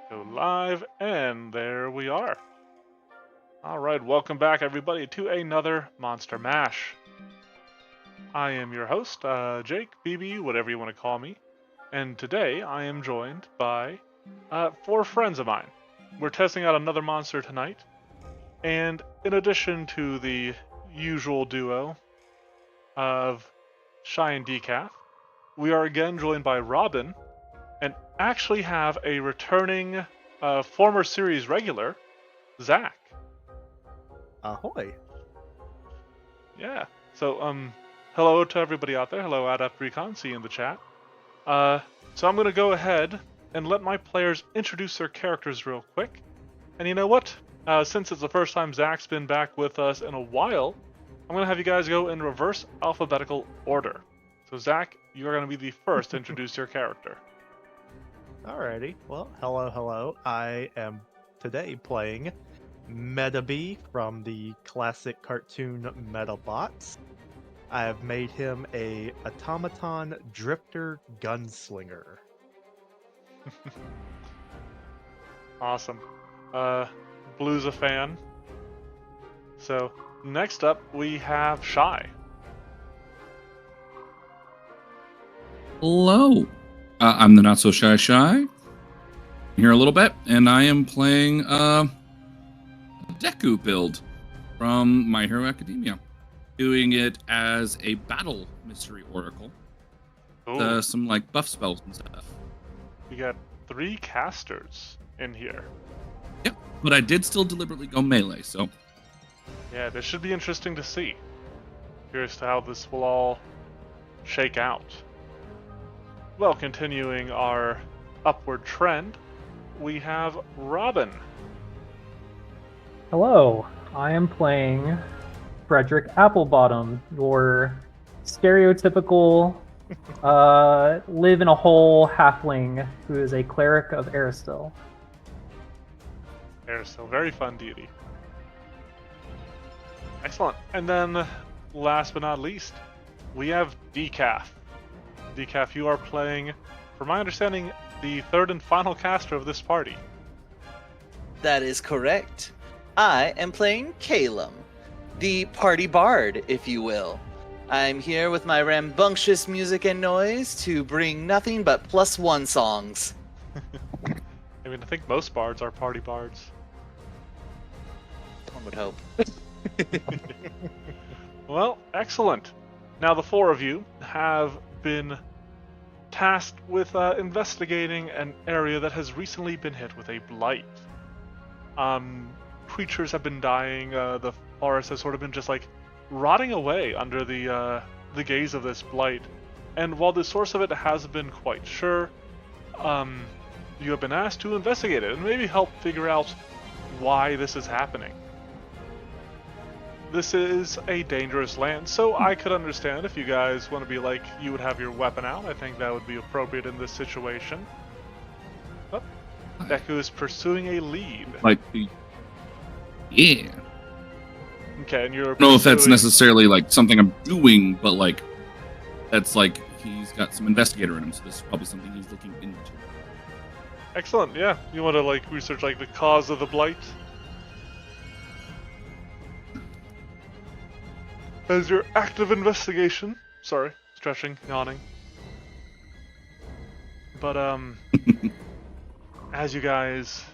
Go live, and there we are. All right, welcome back, everybody, to another Monster Mash. I am your host, Jake, BB, whatever you want to call me, and today I am joined by four friends of mine. We're testing out another monster tonight, and in addition to the usual duo of Shy and Decaf, we are again joined by Robin, and actually have a returning former series regular, Zach. Ahoy. Yeah. So, hello to everybody out there. Hello, Adapt Recon. See you in the chat. So I'm going to go ahead and let my players introduce their characters real quick. And you know what? Since it's the first time Zach's been back with us in a while, I'm going to have you guys go in reverse alphabetical order. So, Zach, you're going to be the first to introduce your character. Alrighty. Well, hello. I am today playing Metabee from the classic cartoon Metabots. I have made him a automaton drifter gunslinger. Awesome. Blue's a fan. So, next up, we have Shy. Hello. I'm the Not So Shy. Here a little bit, and I am playing a Deku build from My Hero Academia. Doing it as a battle mystery oracle. Ooh, Some like buff spells and stuff. we got 3 casters in here. Yep, but I did still deliberately go melee, so Yeah, this should be interesting to see. Curious to how this will all shake out. Well, continuing our upward trend, we have Robin. Hello, I am playing Frederick Applebottom, your stereotypical live in a hole halfling who is a cleric of Aristil. There's still very fun deity. Excellent. And then, last but not least, we have Decaf. Decaf, you are playing, from my understanding, the third and final caster of this party. That is correct. I am playing Calum, the party bard, if you will. I'm here with my rambunctious music and noise to bring nothing but +1 songs. I mean, I think most bards are party bards. One would hope. Well, excellent. Now, the 4 of you have been tasked with investigating an area that has recently been hit with a blight. Creatures have been dying. The forest has sort of been just like rotting away under the gaze of this blight. And while the source of it hasn't been quite sure, you have been asked to investigate it and maybe help figure out why this is happening. This is a dangerous land, so I could understand if you guys want to be like, you would have your weapon out. I think that would be appropriate in this situation. But Deku is pursuing a lead. like yeah. Okay, and you're I don't know if that's pursuing- necessarily like something I'm doing, but like that's like he's got some investigator in him, so this is probably something he's looking into. Excellent, yeah. You want to like research like the cause of the blight? As your active investigation. Sorry, stretching, yawning. But as you guys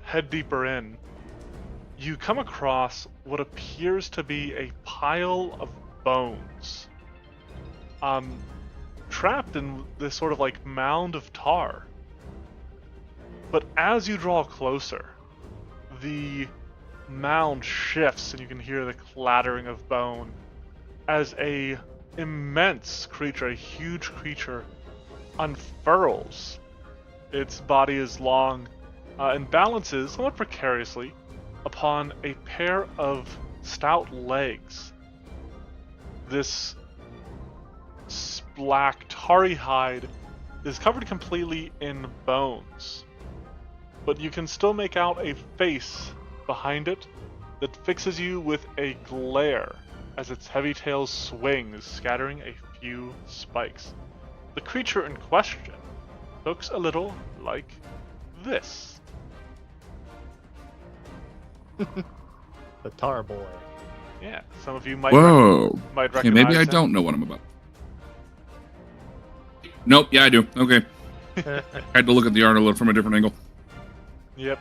head deeper in, you come across what appears to be a pile of bones. Trapped in this sort of like mound of tar. But as you draw closer, the mound shifts and you can hear the clattering of bone as a immense creature, a huge creature, unfurls. Its body is long and balances somewhat precariously upon a pair of stout legs. This black tarry hide is covered completely in bones, but you can still make out a face behind it that fixes you with a glare as its heavy tail swings, scattering a few spikes. The creature in question looks a little like this. The Tar Boy. Yeah, some of you might Whoa. might Okay, recognize maybe I him. don't know what I'm about. Nope. Yeah, I do. Okay. Had to look at the art a little from a different angle. Yep.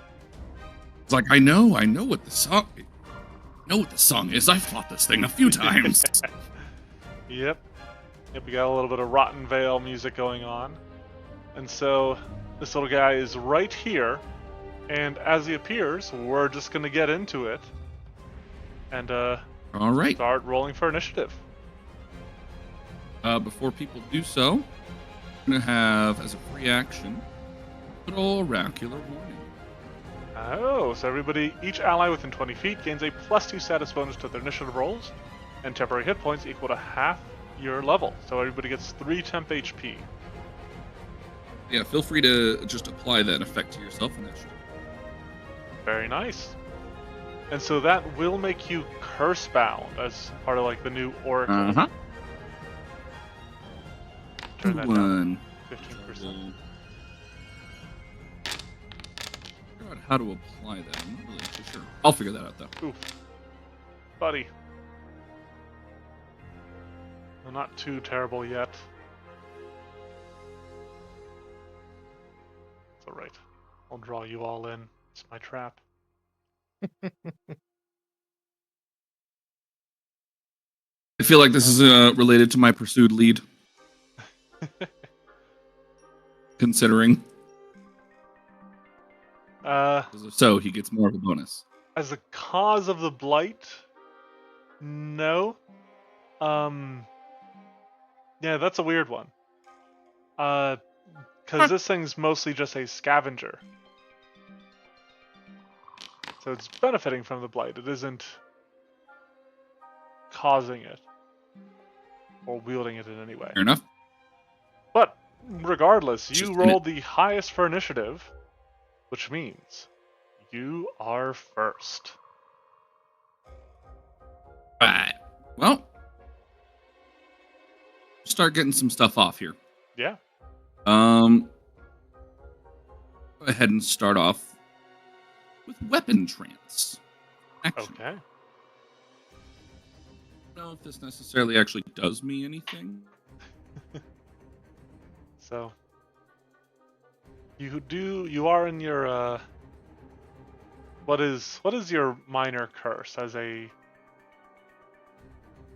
It's like I know what the song. I know what the song is. I fought this thing a few times. Yep. Yep, we got a little bit of Rotten Vale music going on. And so this little guy is right here, and as he appears, we're just going to get into it and All right. start rolling for initiative. Before people do so, I'm gonna have as a free action, good old oracular warning. Oh, so everybody, each ally within 20 feet gains a +2 status bonus to their initiative rolls, and temporary hit points equal to half your level. So everybody gets 3 temp HP. Yeah, feel free to just apply that effect to yourself, and that should. Very nice. And so that will make you curse bound as part of like the new Oracle. Uh-huh. Turn that down 15%. Figure out how to apply that. I'm not really too sure. I'll figure that out though. Oof. Buddy. Well, not too terrible yet. It's alright. I'll draw you all in. It's my trap. I feel like this is related to my pursued lead. Considering. So he gets more of a bonus. As a cause of the blight, no. Yeah, that's a weird one. Because this thing's mostly just a scavenger. So it's benefiting from the blight. It isn't causing it or wielding it in any way. Fair enough. But regardless, you Just rolled the highest for initiative, which means you are first. Right. Well, start getting some stuff off here. Yeah. Go ahead and start off with weapon trance. Action. Okay. I don't know if this necessarily actually does me anything. So you are in your what is your minor curse as a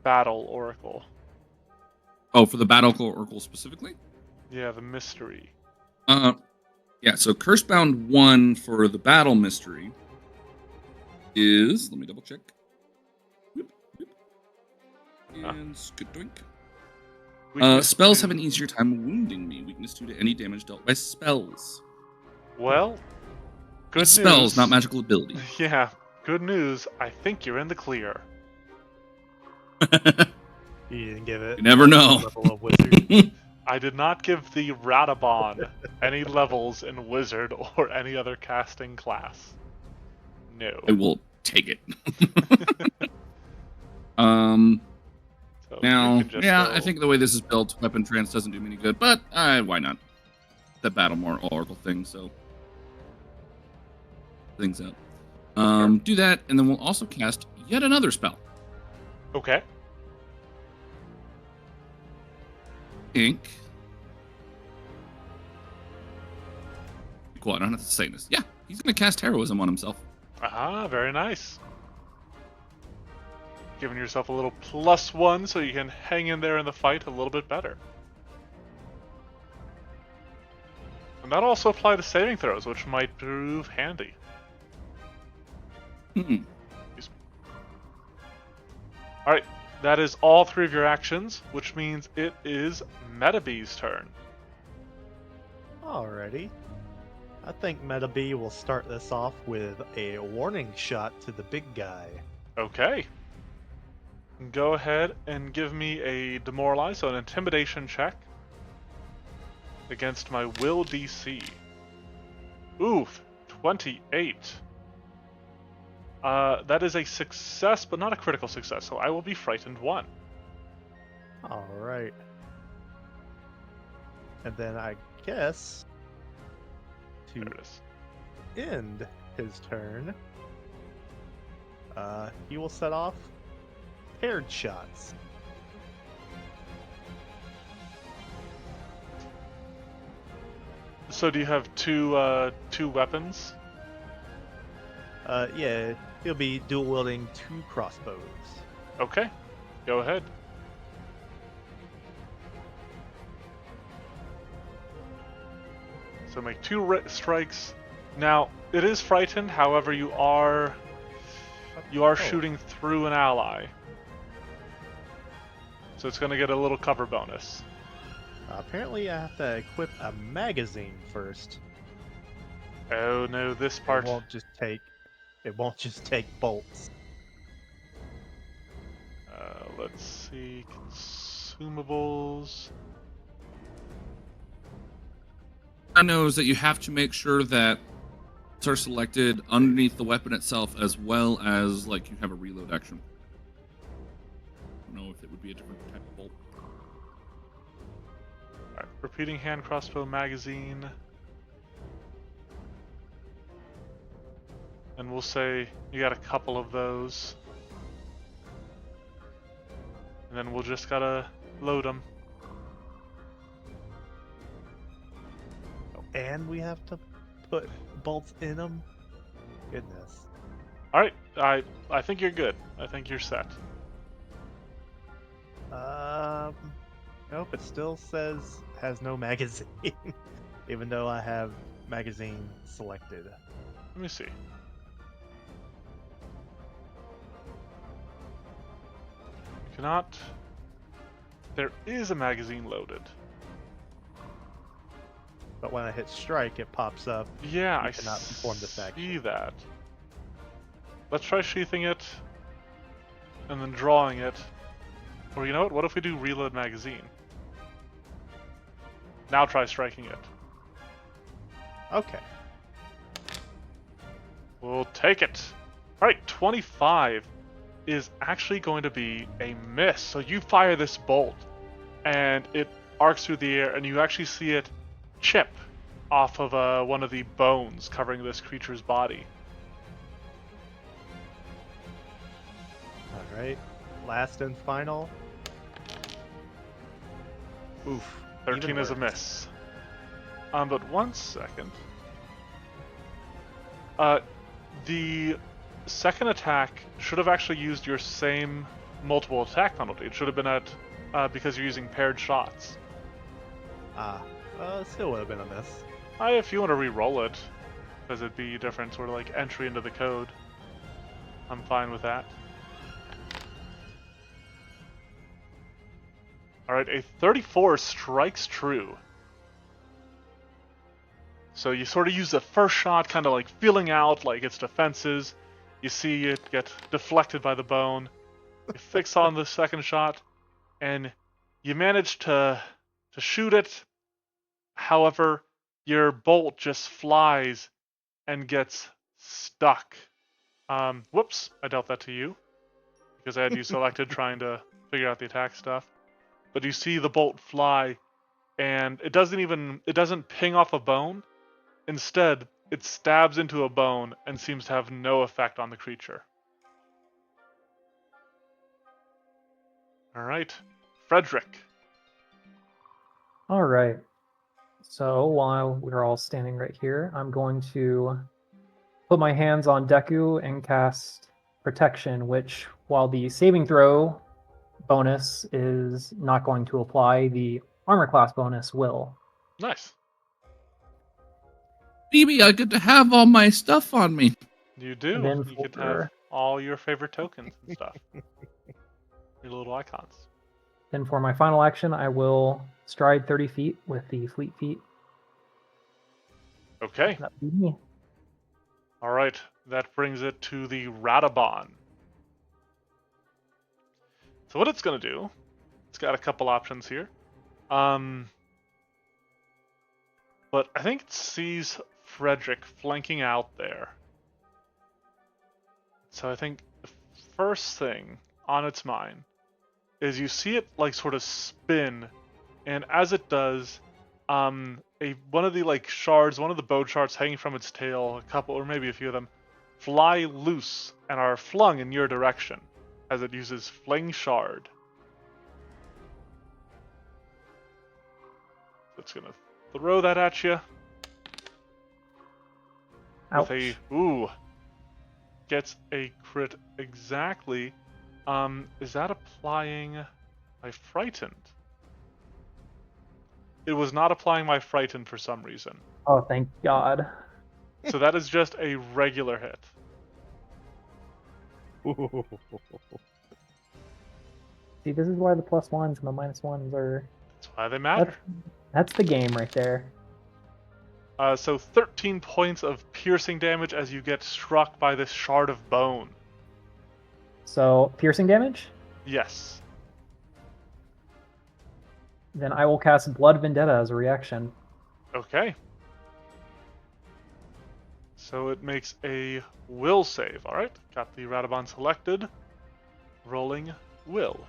battle oracle? Oh, for the Battle Oracle specifically? Yeah, the mystery. Yeah, so Cursebound 1 for the Battle Mystery is, let me double check. Whoop, whoop. And skadoink. Spells have an easier time wounding me. Weakness due to any damage dealt by spells. Well, good news. Spells, not magical ability. Yeah, good news. I think you're in the clear. You didn't give it. You never know. Level of wizard. I did not give the Radobaan any levels in wizard or any other casting class. No. I will take it. So Now, you can just yeah, go- I think the way this is built, weapon trance doesn't do me any good, but why not? The Battlemore Oracle thing, so things out. Do that, and then we'll also cast yet another spell. Okay. Ink. Cool, I don't have to say this. Yeah, he's going to cast Heroism on himself. Ah, very nice. Giving yourself a little +1 so you can hang in there in the fight a little bit better. And that'll also apply to saving throws, which might prove handy. Alright, that is all 3 of your actions, which means it is Metabee's turn. Alrighty. I think Metabee will start this off with a warning shot to the big guy. Okay. Go ahead and give me a demoralize, so an intimidation check against my will DC. Oof, 28. That is a success, but not a critical success, so I will be frightened 1. Alright. And then I guess to There it is. end his turn, He will set off paired shots. So do you have two weapons? Yeah, he'll be dual wielding 2 crossbows. Okay, go ahead. So make 2 strikes. Now it is frightened. However, you are shooting through an ally, so it's going to get a little cover bonus. Apparently, I have to equip a magazine first. Oh no, this part. It won't just take bolts. Let's see, consumables. I know is that you have to make sure that are selected underneath the weapon itself, as well as like you have a reload action. I don't know if it would be a different type of bolt. Alright, repeating hand crossbow magazine. And we'll say you got a couple of those. And then we'll just gotta load them. And we have to put bolts in them? Goodness. Alright, I think you're good. I think you're set. Nope, it still says has no magazine. Even though I have magazine selected. Let me see. Cannot. There is a magazine loaded. But when I hit strike, it pops up. Yeah, You I cannot perform this action. see that. Let's try sheathing it, and then drawing it. Or you know what? What if we do reload magazine? Now try striking it. Okay. We'll take it. Alright, 25 is actually going to be a miss. So you fire this bolt, and it arcs through the air, and you actually see it chip off of one of the bones covering this creature's body. Alright. Last and final. Oof. 13 even is a worse. miss. But 1 second. The second attack should have actually used your same multiple attack penalty. It should have been at because you're using paired shots. It still would have been a miss. If you want to re-roll it, because it'd be different sort of like entry into the code, I'm fine with that. Alright, a 34 strikes true. So you sort of use the first shot, kind of like feeling out like its defenses. You see it get deflected by the bone. You fix on the second shot, and you manage to shoot it. However, your bolt just flies and gets stuck. Whoops, I dealt that to you because I had you selected trying to figure out the attack stuff. But you see the bolt fly, and it doesn't ping off a bone. Instead, it stabs into a bone and seems to have no effect on the creature. Alright, Frederick. Alright. So while we're all standing right here, I'm going to put my hands on Deku and cast Protection, which, while the saving throw bonus is not going to apply, the armor class bonus will. Nice. Phoebe, I get to have all my stuff on me. You do. Then You get to have all your favorite tokens and stuff. Your little icons. Then for my final action, I will stride 30 feet with the fleet feet. Okay. That'd be me. Alright, that brings it to the Radobaan. So what it's going to do, it's got a couple options here. But I think it sees Frederick flanking out there. So I think the first thing on its mind is you see it like sort of spin, and as it does, one of the like shards, one of the bow shards hanging from its tail, a couple or maybe a few of them, fly loose and are flung in your direction as it uses Fling Shard. It's going to throw that at you. Ouch. With a gets a crit exactly. Is that applying my frightened? It was not applying my frightened for some reason. Oh, thank God. So that is just a regular hit. See, this is why the +1s and the -1s are... That's why they matter. That's the game right there. So 13 points of piercing damage as you get struck by this shard of bone. So, piercing damage? Yes. Then I will cast Blood Vendetta as a reaction. Okay. So it makes a will save. All right. Got the Radobaan selected. Rolling will.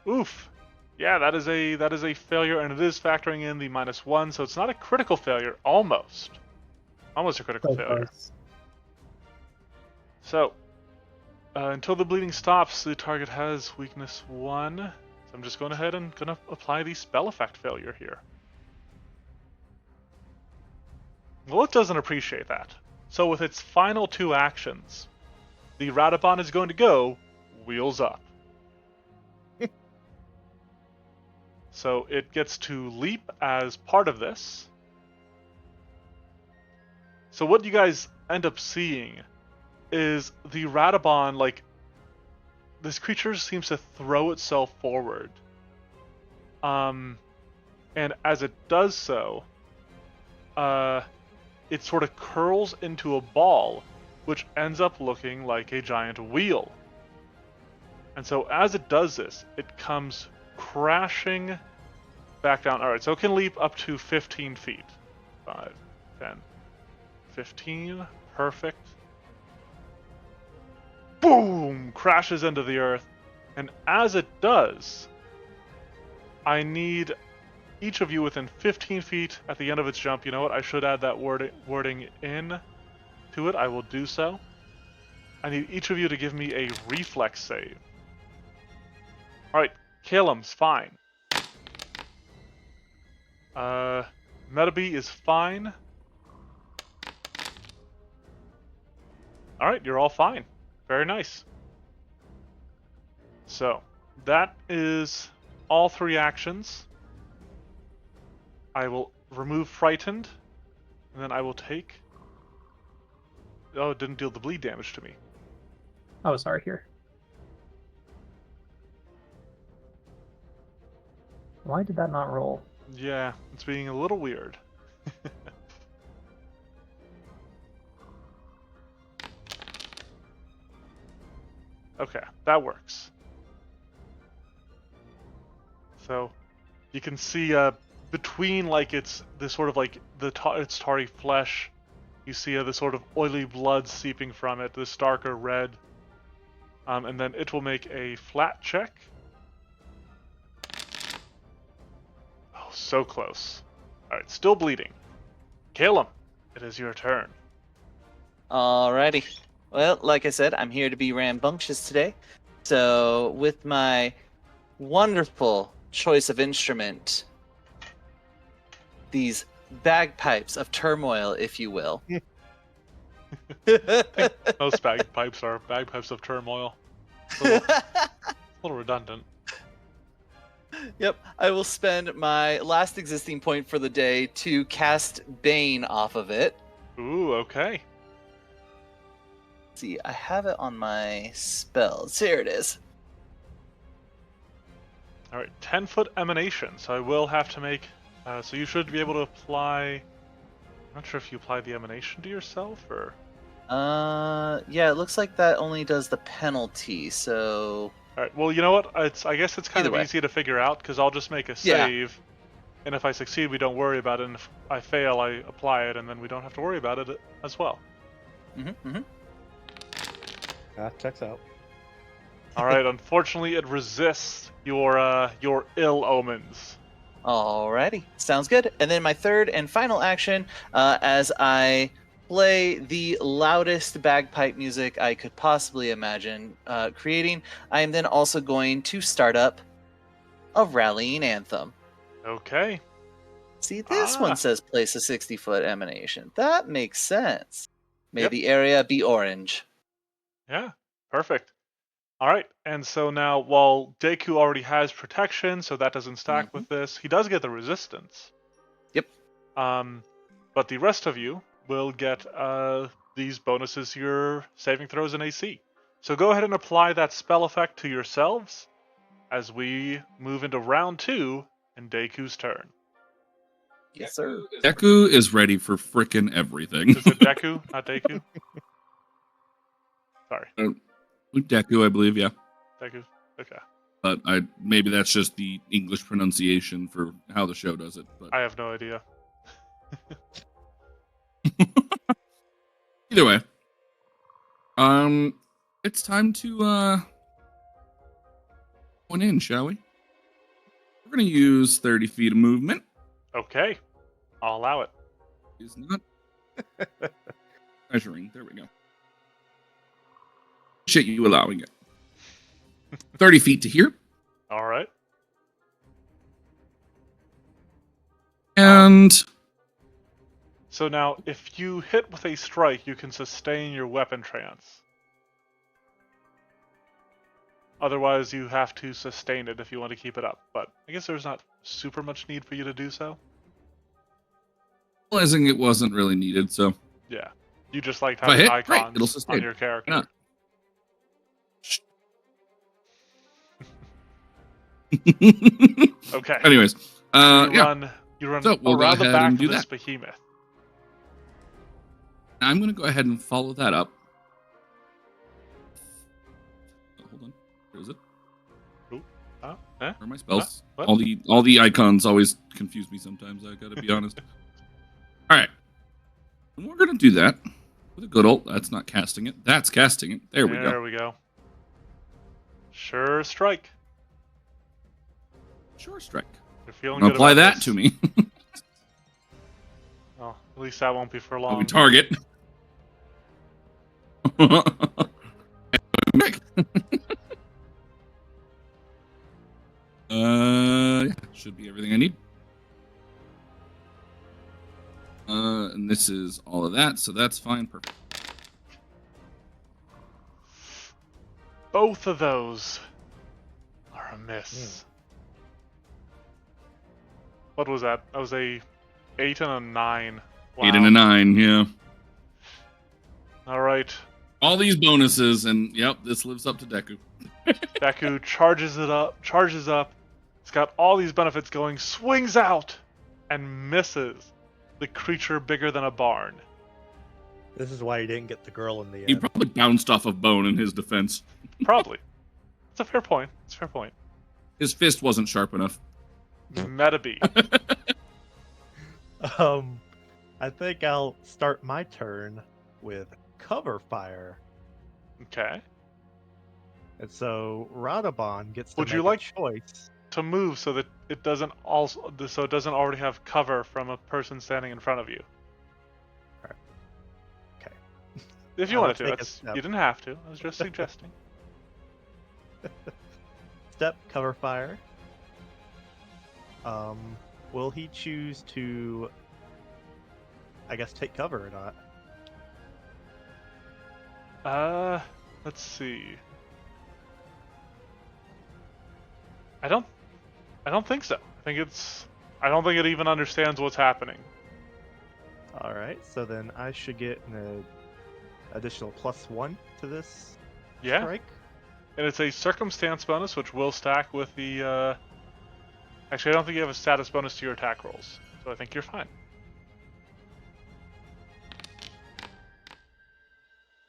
Oof. Yeah, that is a failure, and it is factoring in the -1, so it's not a critical failure. Almost a critical failure. Close. So, until the bleeding stops, the target has weakness 1. So I'm just going ahead and gonna apply the spell effect failure here. Well, it doesn't appreciate that. So with its final 2 actions, the Radobaan is going to go wheels up. So it gets to leap as part of this. So what you guys end up seeing is the Radobaan, like, this creature seems to throw itself forward. And as it does so, it sort of curls into a ball, which ends up looking like a giant wheel. And so as it does this, it comes crashing back down. Alright, so it can leap up to 15 feet. 5, 10, 15. Perfect. Boom! Crashes into the earth. And as it does, I need each of you within 15 feet at the end of its jump. You know what? I should add that wording in to it. I will do so. I need each of you to give me a reflex save. Alright, Calum's fine. Metabee is fine. Alright, you're all fine. Very nice. So, that is all 3 actions. I will remove Frightened, and then I will take... Oh, it didn't deal the bleed damage to me. Oh, sorry, here. Why did that not roll? Yeah, it's being a little weird. Okay, that works. So, you can see between like its the sort of like its tarry flesh, you see the sort of oily blood seeping from it, this darker red, and then it will make a flat check. Oh, so close. All right, still bleeding. Calum, it is your turn. Alrighty. Well, like I said, I'm here to be rambunctious today. So, with my wonderful choice of instrument, these bagpipes of turmoil, if you will. Most bagpipes are bagpipes of turmoil. It's a little redundant. Yep, I will spend my last existing point for the day to cast Bane off of it. Ooh, okay. See, I have it on my spells. Here it is. Alright, 10-foot emanation. So I will have to make... so you should be able to apply... I'm not sure if you apply the emanation to yourself, or... Yeah, it looks like that only does the penalty, so... Alright, well, you know what? I guess it's kind Either of way. easy to figure out, because I'll just make a save, and if I succeed, we don't worry about it, and if I fail, I apply it, and then we don't have to worry about it as well. Checks out. Alright, unfortunately, it resists your ill omens. Alrighty, sounds good. And then my third and final action, as I play the loudest bagpipe music I could possibly imagine creating. I am then also going to start up a rallying anthem. Okay. See, this one says place a 60-foot emanation. That makes sense. May Yep. the area be orange. Yeah. Perfect. All right. And so now, while Deku already has protection, so that doesn't stack with this, he does get the resistance. Yep. But the rest of you will get these bonuses to your saving throws and AC. So go ahead and apply that spell effect to yourselves as we move into round 2 and Deku's turn. Yes, sir. Deku is ready for frickin' everything. Is it Deku, not Deku? Sorry. Deku, I believe, yeah. Deku. Okay. But maybe that's just the English pronunciation for how the show does it. But I have no idea. either way, it's time to one in, shall we? We're gonna use 30 feet of movement. Okay. I'll allow it. Is not measuring. There we go. Appreciate you allowing it. 30 feet to here. All right. And So now, if you hit with a strike, you can sustain your weapon trance. Otherwise, you have to sustain it if you want to keep it up. But I guess there's not super much need for you to do so. realizing it wasn't really needed, so Yeah. You just liked If I having hit, great, it'll icons sustain. on your character. Why not? Okay. Anyways, You run So, we'll go around the ahead back and of do this that. behemoth. I'm going to go ahead and follow that up. Oh, hold on. Where is it? Eh? Where are my spells? What? All the icons always confuse me sometimes, I gotta be honest. Alright. And we're gonna do that with a good old. That's not casting it. That's casting it. There we go. There we go. Sure strike. Sure strike. You're feeling I'm good gonna apply about that this. to me. Well, at least that won't be for I'll long. be target. Yeah, should be everything I need. And this is all of that, so that's fine. Perfect. Both of those are a miss. What was that? That was a 8 and a 9. Wow. 8 and a 9, yeah. All right. All these bonuses, and yep, this lives up to Deku. Deku charges up. It's got all these benefits going, swings out, and misses the creature bigger than a barn. This is why he didn't get the girl in the He end. probably bounced off of bone in his defense. Probably. It's a fair point. It's a fair point. His fist wasn't sharp enough. Metabe. I think I'll start my turn with cover fire. Okay. And so Radobaan gets to Would make you like- a choice. To move so that it doesn't already have cover from a person standing in front of you. Okay. If you I'll wanted to, take a that's, step. you didn't have to. I was just suggesting. Step cover fire. Will he choose to, I guess, take cover or not? Let's see. I don't think so. I don't think it even understands what's happening. All right. So then I should get an additional +1 to this Yeah. strike. And it's a circumstance bonus, which will stack with the. Actually, I don't think you have a status bonus to your attack rolls, so I think you're fine.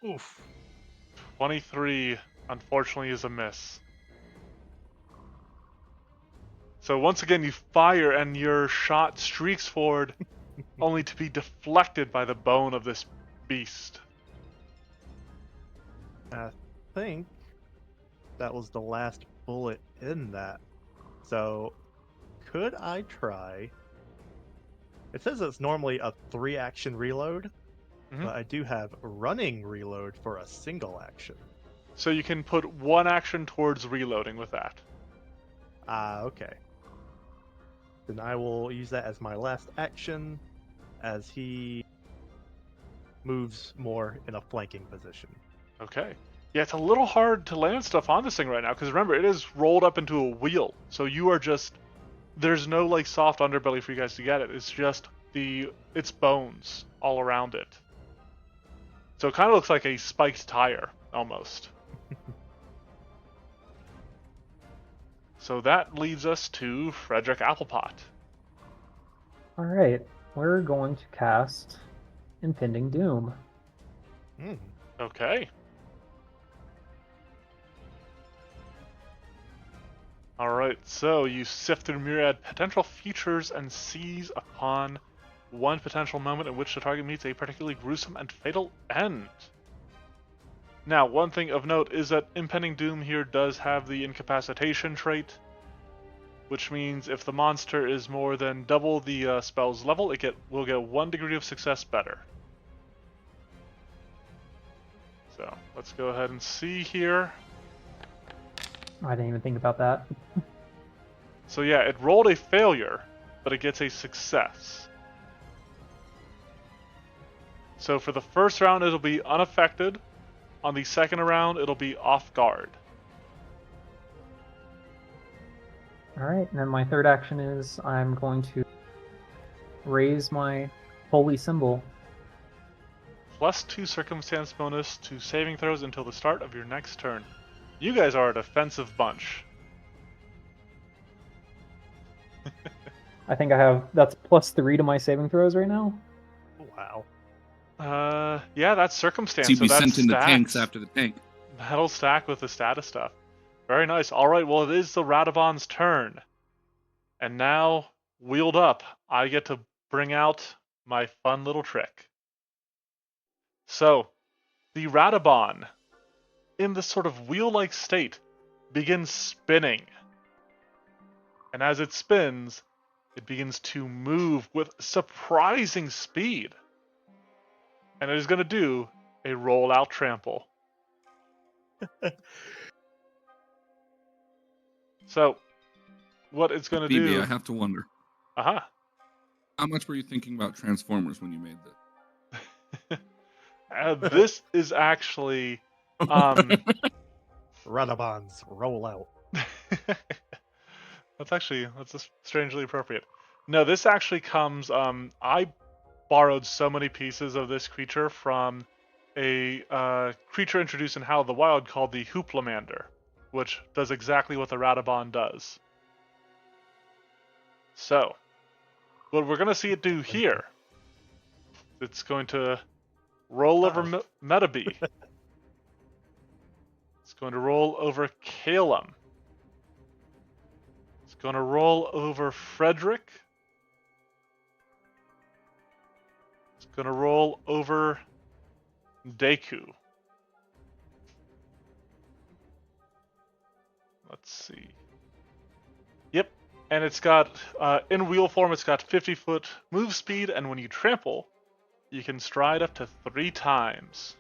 Oof. 23, unfortunately, is a miss. So once again, you fire, and your shot streaks forward, only to be deflected by the bone of this beast. I think that was the last bullet in that. So, could I try? It says it's normally a 3-action reload. Mhm. but I do have running reload for a single action. So you can put one action towards reloading with that. Ah, okay. Then I will use that as my last action as he moves more in a flanking position. Okay. Yeah, it's a little hard to land stuff on this thing right now, because remember, it is rolled up into a wheel. So you are just... There's no, like, soft underbelly for you guys to get it. It's just its bones all around it. So it kind of looks like a spiked tire, almost. So that leads us to Frederick Applepot. All right, we're going to cast Impending Doom. Hmm. Okay. Alright, so you sift through myriad potential features and seize upon one potential moment in which the target meets a particularly gruesome and fatal end. Now, one thing of note is that Impending Doom here does have the incapacitation trait, which means if the monster is more than double the spell's level, it will get 1 degree of success better. So, let's go ahead and see here. I didn't even think about that. So yeah, it rolled a failure, but it gets a success. So for the first round, it'll be unaffected. On the second round, it'll be off guard. All right, and then my third action is I'm going to raise my holy symbol. +2 circumstance bonus to saving throws until the start of your next turn. You guys are a defensive bunch. I think I have that's +3 to my saving throws right now. Wow. Yeah, that's circumstance. So you'd be that sent in the tanks stacks. after the tank. That'll stack with the status stuff. Very nice. All right, well, it is the Radobaan's turn. And now, wheeled up, I get to bring out my fun little trick. So, the Radobaan, in this sort of wheel-like state, begins spinning. And as it spins, it begins to move with surprising speed. And it is going to do a roll-out trample. So, what it's going to BB, do... I have to wonder. Uh-huh. How much were you thinking about Transformers when you made this? This is actually... Radobaans roll out. That's just strangely appropriate. No, this actually comes... I borrowed so many pieces of this creature from a creature introduced in How of the Wild called the Hooplamander, which does exactly what the Radobaan does. So, what we're going to see it do here, it's going to roll over Metabee. It's going to roll over Calum. It's going to roll over Frederick. It's going to roll over Deku. Let's see. Yep, and it's got, in wheel form, it's got 50-foot move speed, and when you trample, you can stride up to 3 times.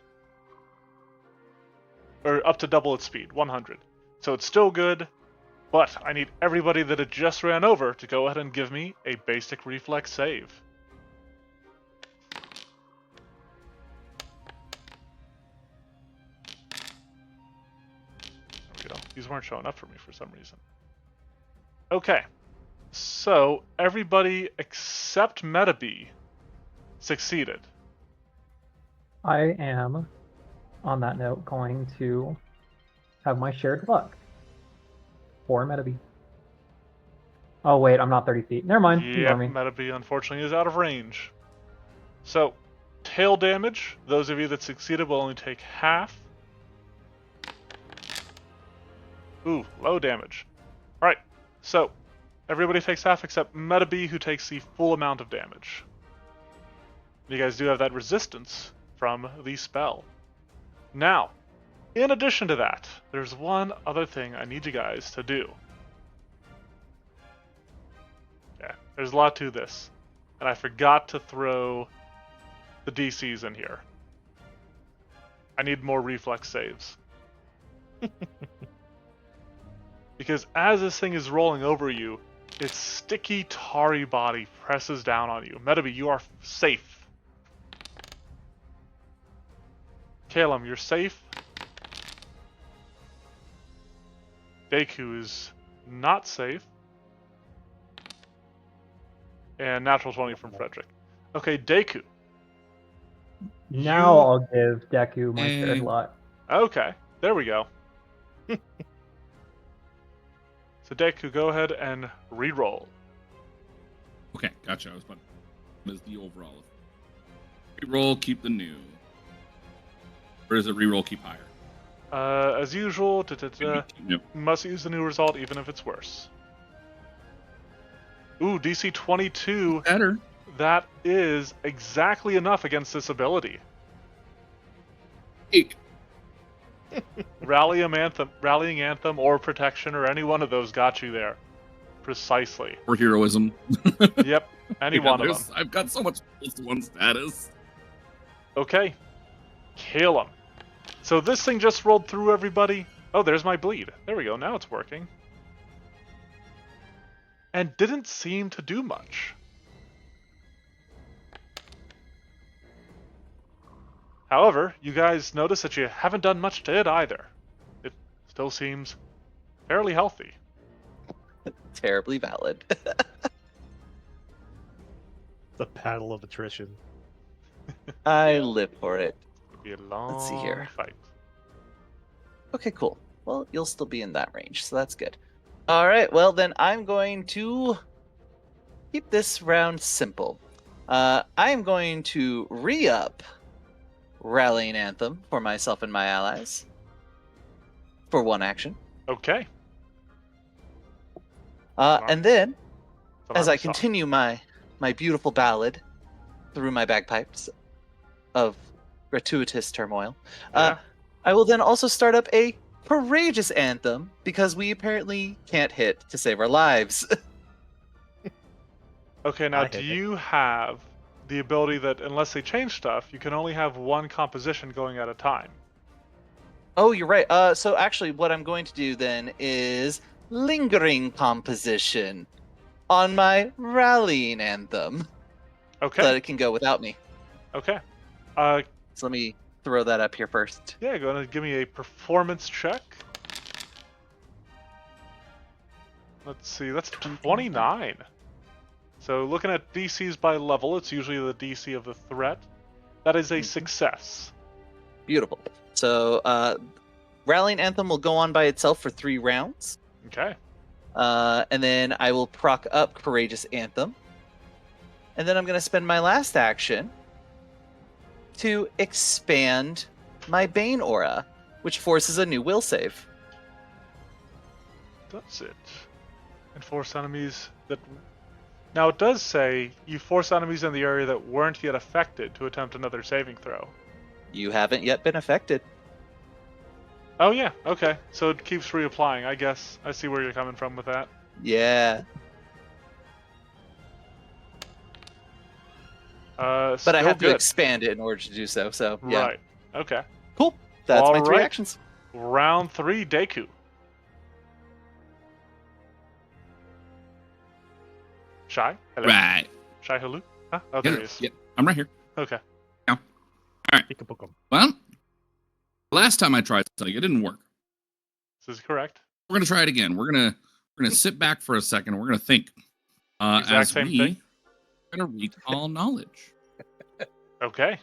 Or up to double its speed, 100. So it's still good, but I need everybody that it just ran over to go ahead and give me a basic reflex save. There we go. These weren't showing up for me for some reason. Okay, so everybody except Metabee succeeded. I am, on that note, going to have my shared luck for Metabee. Oh wait, I'm not 30 feet. Never mind. Yeah, Ignore me. Metabee unfortunately is out of range. So, tail damage, those of you that succeeded will only take half. Ooh, low damage. Alright, so everybody takes half except Metabee, who takes the full amount of damage. You guys do have that resistance from the spell. Now, in addition to that, there's one other thing I need you guys to do. Yeah, there's a lot to this. And I forgot to throw the the DCs in here. I need more reflex saves. Because as this thing is rolling over you, its sticky, tarry body presses down on you. Metabee, you are safe. Calum, you're safe. Deku is not safe. And natural 20 from Frederick. Okay, Deku. Now I'll give Deku my third lot. Okay, there we go. So Deku, go ahead and re-roll. Okay, gotcha. I was about. What is the overall? Reroll, keep the new. Or is it reroll, keep higher? As usual, Yep. must use the new result even if it's worse. Ooh, DC 22. Better. That is exactly enough against this ability. Hey. Rallying Anthem, or Protection, or any one of those got you there. Precisely. Or heroism. Yep, any one of them. I've got so much +1 status. Okay. Calum. So this thing just rolled through everybody. Oh, there's my bleed. There we go, now it's working. And didn't seem to do much. However, you guys notice that you haven't done much to it either. It still seems fairly healthy. Terribly valid. It's a battle of attrition. I live for it. It'll be a long Let's see here. fight. Okay, cool. Well, you'll still be in that range, so that's good. All right, well, then I'm going to keep this round simple. I'm going to re-up Rallying Anthem for myself and my allies for 1 action. Okay. And then, So as I'm I continue my beautiful ballad through my bagpipes of gratuitous turmoil, Yeah. I will then also start up a courageous anthem because we apparently can't hit to save our lives. Okay, now I do hit it. you have the ability that unless they change stuff, you can only have one composition going at a time? Oh, you're right. So actually, what I'm going to do then is lingering composition on my rallying anthem, Okay. so that it can go without me. Okay. So let me throw that up here first. Yeah, go ahead and give me a performance check. Let's see, that's 29. So looking at DCs by level, it's usually the DC of the threat. That is a success. Beautiful. So rallying anthem will go on by itself for 3 rounds. Okay. And then I will proc up courageous anthem. And then I'm going to spend my last action to expand my Bane aura, which forces a new will save. Does it? And force enemies that... Now it does say you force enemies in the area that weren't yet affected to attempt another saving throw. You haven't yet been affected. Oh yeah, okay. So it keeps reapplying, I guess. I see where you're coming from with that. Yeah. But I have to expand it in order to do so, so yeah. Right. Okay. Cool. That's my 3 Alright. actions. Round 3, Deku. Shy? Hello? Right. Shy, hello? Huh? Oh, there he is. Yeah, I'm right here. Okay. Pick-a-book 'em. Well, last time I tried something, it didn't work. This is correct. We're gonna try it again. We're gonna sit back for a second. We're gonna think. Exact As same we thing. are gonna recall knowledge. Okay.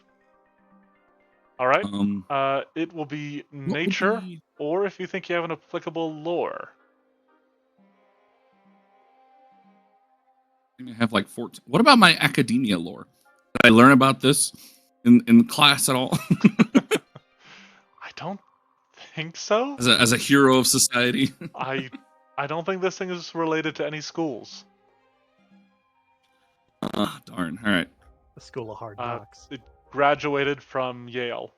All right. Um, It will be what would nature, be- or if you think you have an applicable lore. I'm gonna have like 14. What about my academia lore? Did I learn about this in class at all? I don't think so. as a hero of society? I don't think this thing is related to any schools. Darn. All right. The School of Hard Uh, Knocks. It graduated from Yale.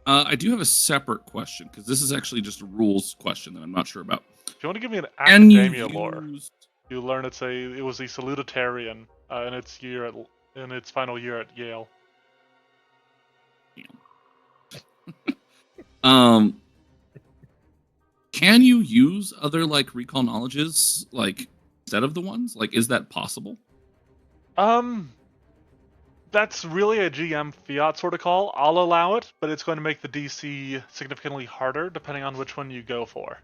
I do have a separate question because this is actually just a rules question that I'm not sure about. If you want to give me an Can you academia lore, use You learn it was a salutatorian in its final year at Yale. Can you use other like recall knowledges like instead of the ones? Like, is that possible? That's really a GM fiat sort of call. I'll allow it, but it's going to make the DC significantly harder depending on which one you go for.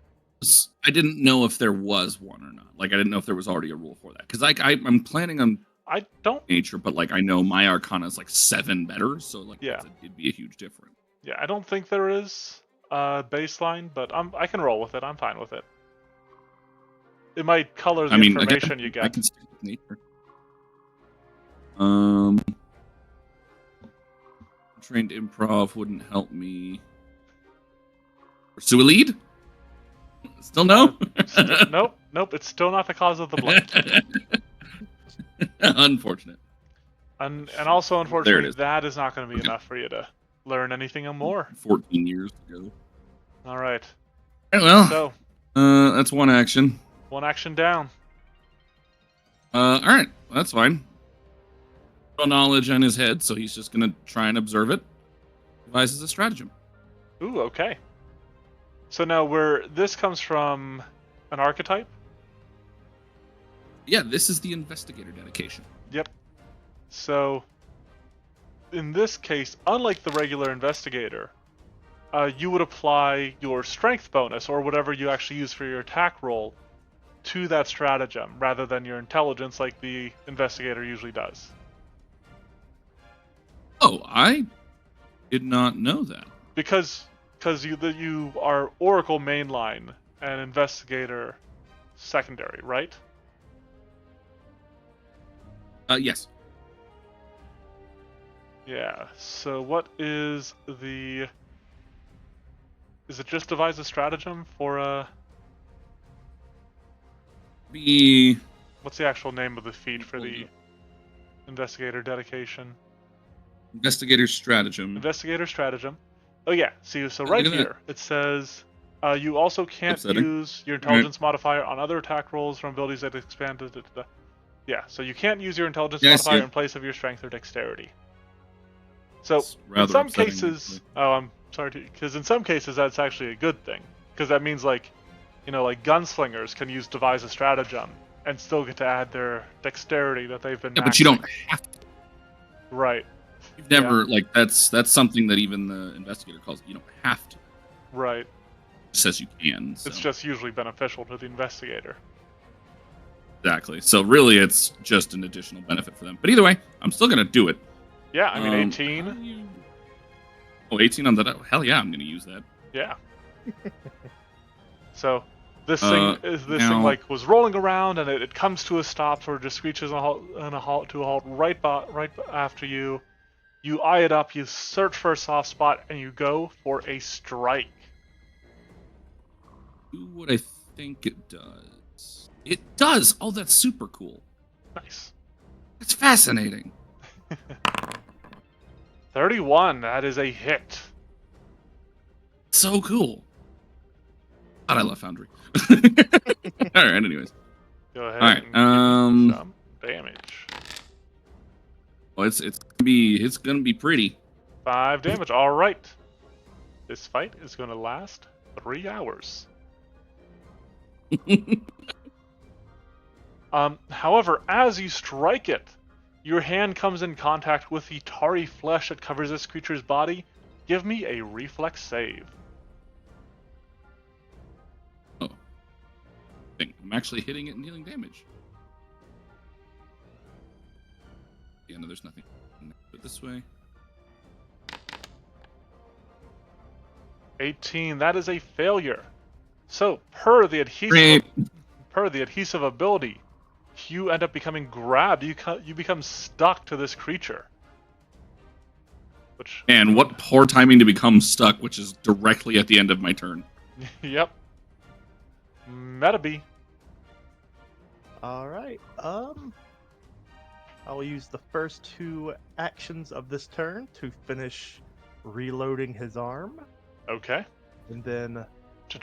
I didn't know if there was one or not. Like, I didn't know if there was already a rule for that. Because I'm planning on I don't. nature, but like I know my Arcana is like 7 better, so like Yeah. it'd be a huge difference. Yeah, I don't think there is a baseline, but I can roll with it. I'm fine with it. It might color the information you get. I can stick with nature. Trained improv wouldn't help me. Pursue a lead? Still no? Nope. It's still not the cause of the blood. Unfortunate. And also, unfortunately, is. that is not going to be enough for you to learn anything more. 14 years ago. All right. All right, well, So that's one action. one action down. All right, that's fine. No knowledge on his head, so he's just gonna try and observe it. Devises a stratagem. Ooh, okay. So now this comes from an archetype? Yeah, this is the investigator dedication. Yep. So in this case, unlike the regular investigator, you would apply your strength bonus or whatever you actually use for your attack roll to that stratagem rather than your intelligence like the investigator usually does. Oh, I did not know that. Because you are Oracle mainline and investigator secondary, right? Yes. Yeah. So what is the? Is it just devise a stratagem for a? What's the actual name of the feat for the investigator dedication? Investigator stratagem. Investigator stratagem. Oh yeah. See, so right Look at here it says you also can't Upsetting. use your intelligence modifier on other attack rolls from abilities that expand. Yeah, so you can't use your intelligence modifier in place of your strength or dexterity. So in some cases, I'm sorry, because in some cases that's actually a good thing, because that means like gunslingers can use devise a stratagem and still get to add their dexterity that they've been. Yeah, but you don't have to. Right. You've never that's something that even the investigator calls it. You don't have to. Right. It says you can. So. It's just usually beneficial to the investigator. Exactly. So really, it's just an additional benefit for them. But either way, I'm still gonna do it. Yeah, I mean 18. 18 on that. Oh, hell yeah, I'm gonna use that. Yeah. So this thing was rolling around and it comes to a stop, sort of just screeches to a halt right after you. You eye it up, you search for a soft spot, and you go for a strike. Do what I think it does. It does! Oh, that's super cool. Nice. That's fascinating. 31, that is a hit. So cool. God, I love Foundry. Alright, anyways. Go ahead Alright, and give me some damage. Oh, it's gonna be pretty. 5 damage, alright. This fight is gonna last 3 hours. However, as you strike it, your hand comes in contact with the tarry flesh that covers this creature's body. Give me a reflex save. Oh. I'm actually hitting it and dealing damage. Yeah, no, there's nothing. Put it this way. 18, that is a failure. So, per the adhesive ability, you end up becoming grabbed. You become stuck to this creature. And what poor timing to become stuck, which is directly at the end of my turn. Yep. Meta-B. Alright, I will use the first 2 actions of this turn to finish reloading his arm. Okay. And then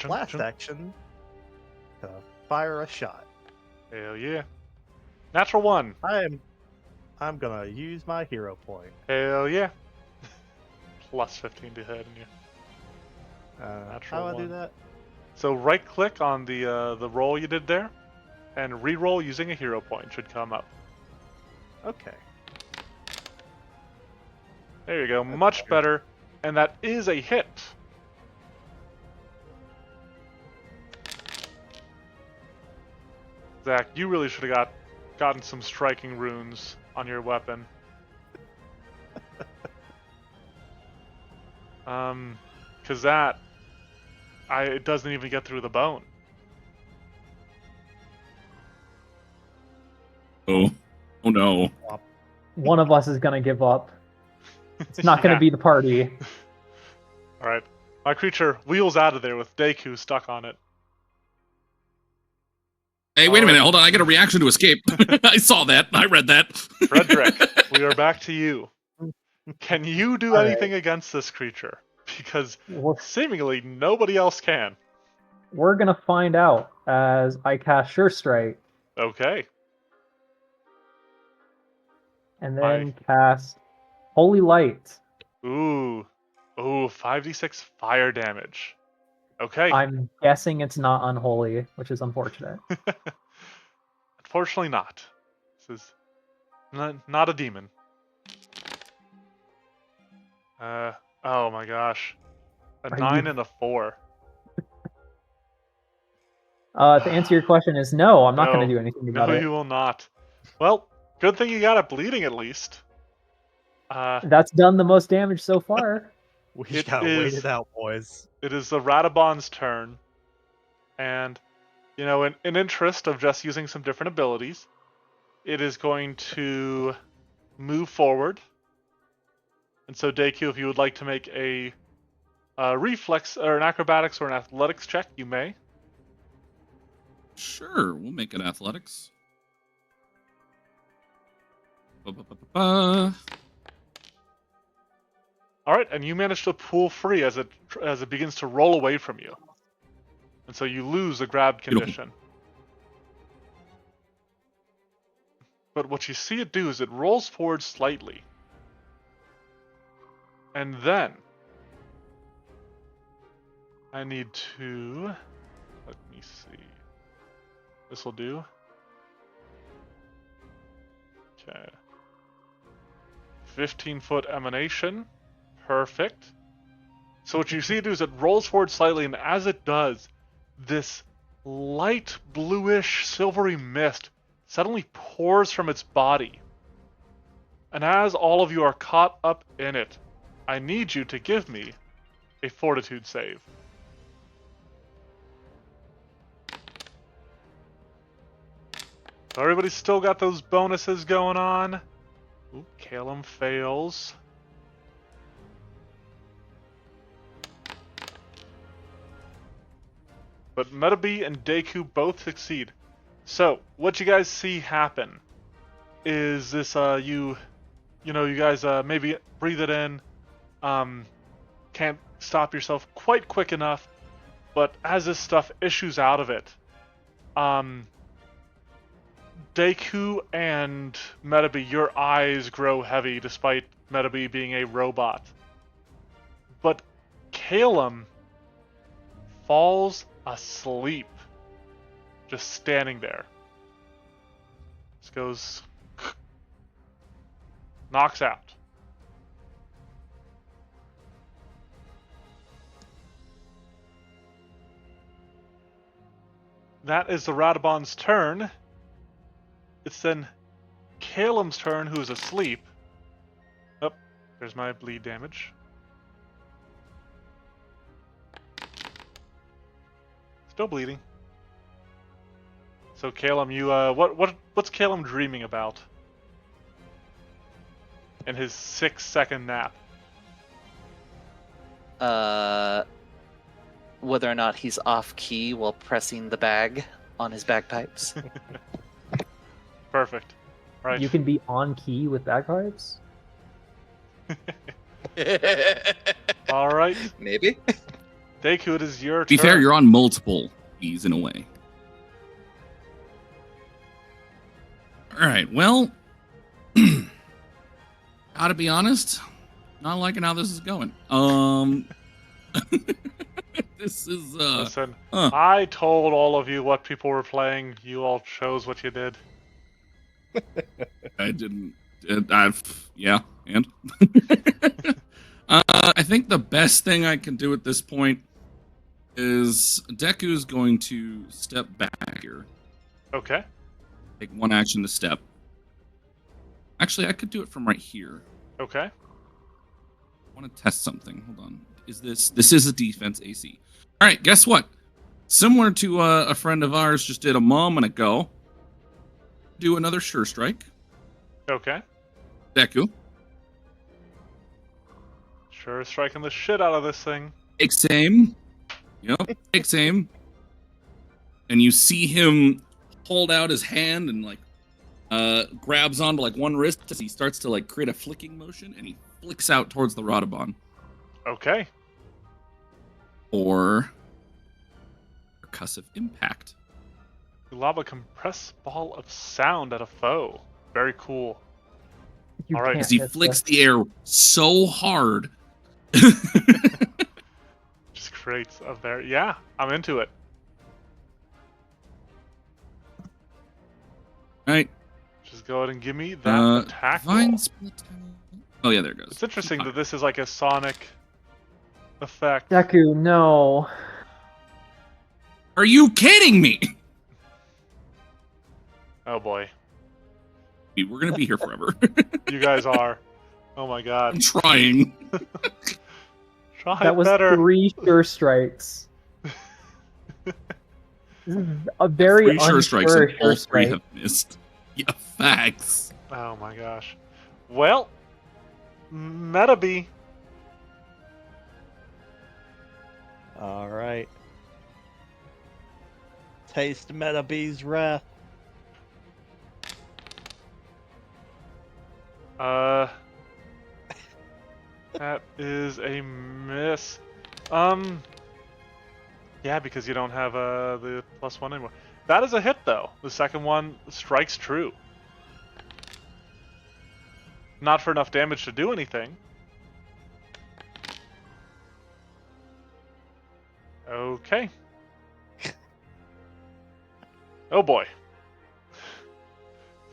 last action to fire a shot. Hell yeah. Natural 1. I'm gonna use my hero point. Hell yeah. Plus 15 to hit in you. How Natural do I do 1. that? So right click on the roll you did there, and re-roll using a hero point should come up. Okay. There you go, That's much better. better. And that is a hit. Zach, you really should have gotten some striking runes on your weapon. Cause it doesn't even get through the bone. Oh no. One of us is gonna give up. It's not gonna Yeah. be the party. Alright. My creature wheels out of there with Deku stuck on it. Hey, wait a minute. Hold on. I get a reaction to escape. I saw that. I read that. Frederick, we are back to you. Can you do All right. anything against this creature? Because We're, seemingly nobody else can. we're gonna find out as I cast Sure Strike Okay. and then cast Holy Light. Ooh. Ooh, 5d6 fire damage. Okay. I'm guessing it's not unholy, which is unfortunate. Unfortunately not. This is not a demon. Oh my gosh. A Are 9 you- and a 4. To answer your question is no, I'm not No. gonna do anything about No, it. you will not. Well, good thing you got it bleeding at least. That's done the most damage so far. We It gotta wait is- it out, boys. It is the Radobaan's turn. And, in interest of just using some different abilities, it is going to move forward. And so, Deku, if you would like to make a reflex or an acrobatics or an athletics check, you may. Sure, we'll make it athletics. Ba-ba-ba-ba-ba. All right, and you manage to pull free as it begins to roll away from you, and so you lose the grab condition. But what you see it do is it rolls forward slightly, and then I need to let me see. This will do. Okay. 15-foot emanation. Perfect. So what you see it do is it rolls forward slightly, and as it does, this light bluish silvery mist suddenly pours from its body. And as all of you are caught up in it, I need you to give me a fortitude save. So everybody's still got those bonuses going on. Ooh, Calum fails. But Metabee and Deku both succeed. So, what you guys see happen is this, you guys maybe breathe it in, can't stop yourself quite quick enough, but as this stuff issues out of it, Deku and Metabee, your eyes grow heavy despite Metabee being a robot. But Calum falls asleep, just standing there. Just goes, knocks out. That is the Radobaan's turn. It's then Calum's turn, who is asleep. Oh, there's my bleed damage. Still bleeding. So Calum, you what's Calum dreaming about? In his 6-second nap. Whether or not he's off key while pressing the bag on his bagpipes. Perfect. Right. You can be on key with bagpipes. All right. Maybe. Deku, it is your To be turn. fair, you're on multiple keys in a way. All right. Well, gotta be honest, not liking how this is going. This is Listen, huh. I told all of you what people were playing. You all chose what you did. I didn't. Yeah, and I think the best thing I can do at this point is Deku's going to step back here. Okay. Take one action to step. Actually, I could do it from right here. Okay. I want to test something. Hold on. This is a defense AC. All right, guess what? Similar to a friend of ours just did a moment ago. Do another sure strike. Okay. Deku Sure, striking the shit out of this thing. takes aim. Yep, takes aim. And you see him hold out his hand and like grabs onto like one wrist as he starts to like create a flicking motion, and he flicks out towards the Radobaan. Okay. Or percussive impact. You lob a compressed ball of sound at a foe. Very cool. You All right, can't As he miss flicks this. the air so hard. Just creates a very... Yeah, I'm into it. Right. Just go ahead and give me that attack Divine roll. Split. Oh yeah, there it goes. It's interesting that this is like a sonic effect. Deku, no. Are you kidding me? Oh boy. We're gonna be here forever. You guys are. Oh my god. I'm trying. Try That was better. 3 sure strikes. This is a very 3 sure strikes unsure and sure all 3 strike. have missed. Yeah, facts. Oh my gosh. Well, Metabee. All right. Taste Metabee's wrath. That is a miss. Yeah, because you don't have the +1 anymore. That is a hit, though. The second one strikes true. Not for enough damage to do anything. Okay. Oh boy.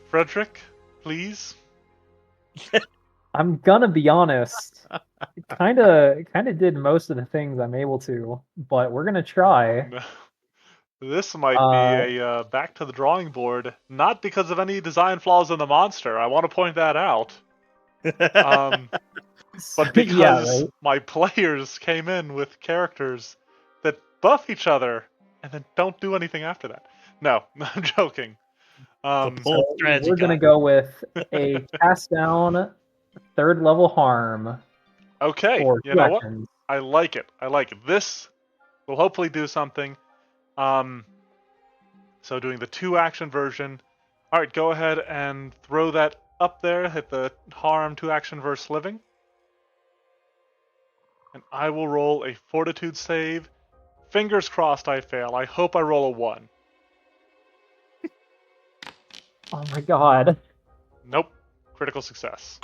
Frederick, please. I'm gonna be honest. Kinda did most of the things I'm able to, but we're gonna try. This might be a back to the drawing board, not because of any design flaws in the monster. I want to point that out. But because yeah, right? my players came in with characters that buff each other and then don't do anything after that. No, I'm joking. Full So strategy we're gonna guide. go with a cast down 3rd level harm Okay, for you 2 know what? actions. I like it. I like it. This will hopefully do something. So doing the 2 action version. All right, go ahead and throw that up there. Hit the harm 2 action versus living. And I will roll a fortitude save. Fingers crossed I fail. I hope I roll a 1. Oh my god. Nope. Critical success.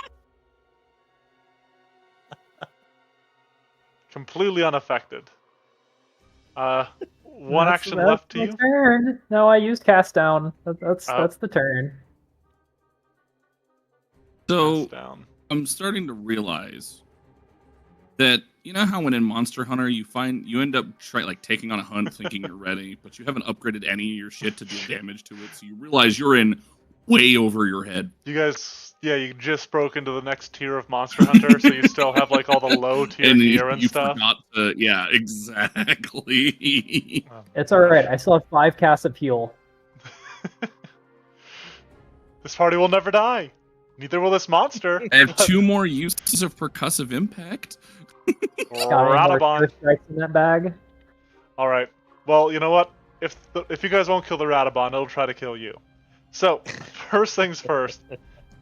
Completely unaffected. One action left to my you. Turn. No, I used cast down. That's Oh. the turn. So Cast down. I'm starting to realize that you know how when in Monster Hunter you end up taking on a hunt thinking you're ready, but you haven't upgraded any of your shit to do damage to it, so you realize you're in way over your head. You guys, yeah, you just broke into the next tier of Monster Hunter, so you still have like all the low tier gear and you stuff. forgot to, yeah, exactly. Oh, It's alright. I still have 5 casts of heal. This party will never die. Neither will this monster. I have 2 more uses of percussive impact. Got any more Radobaan. sure strikes in that bag? All right. Well, you know what? If you guys won't kill the Radobaan, it'll try to kill you. So, first things first.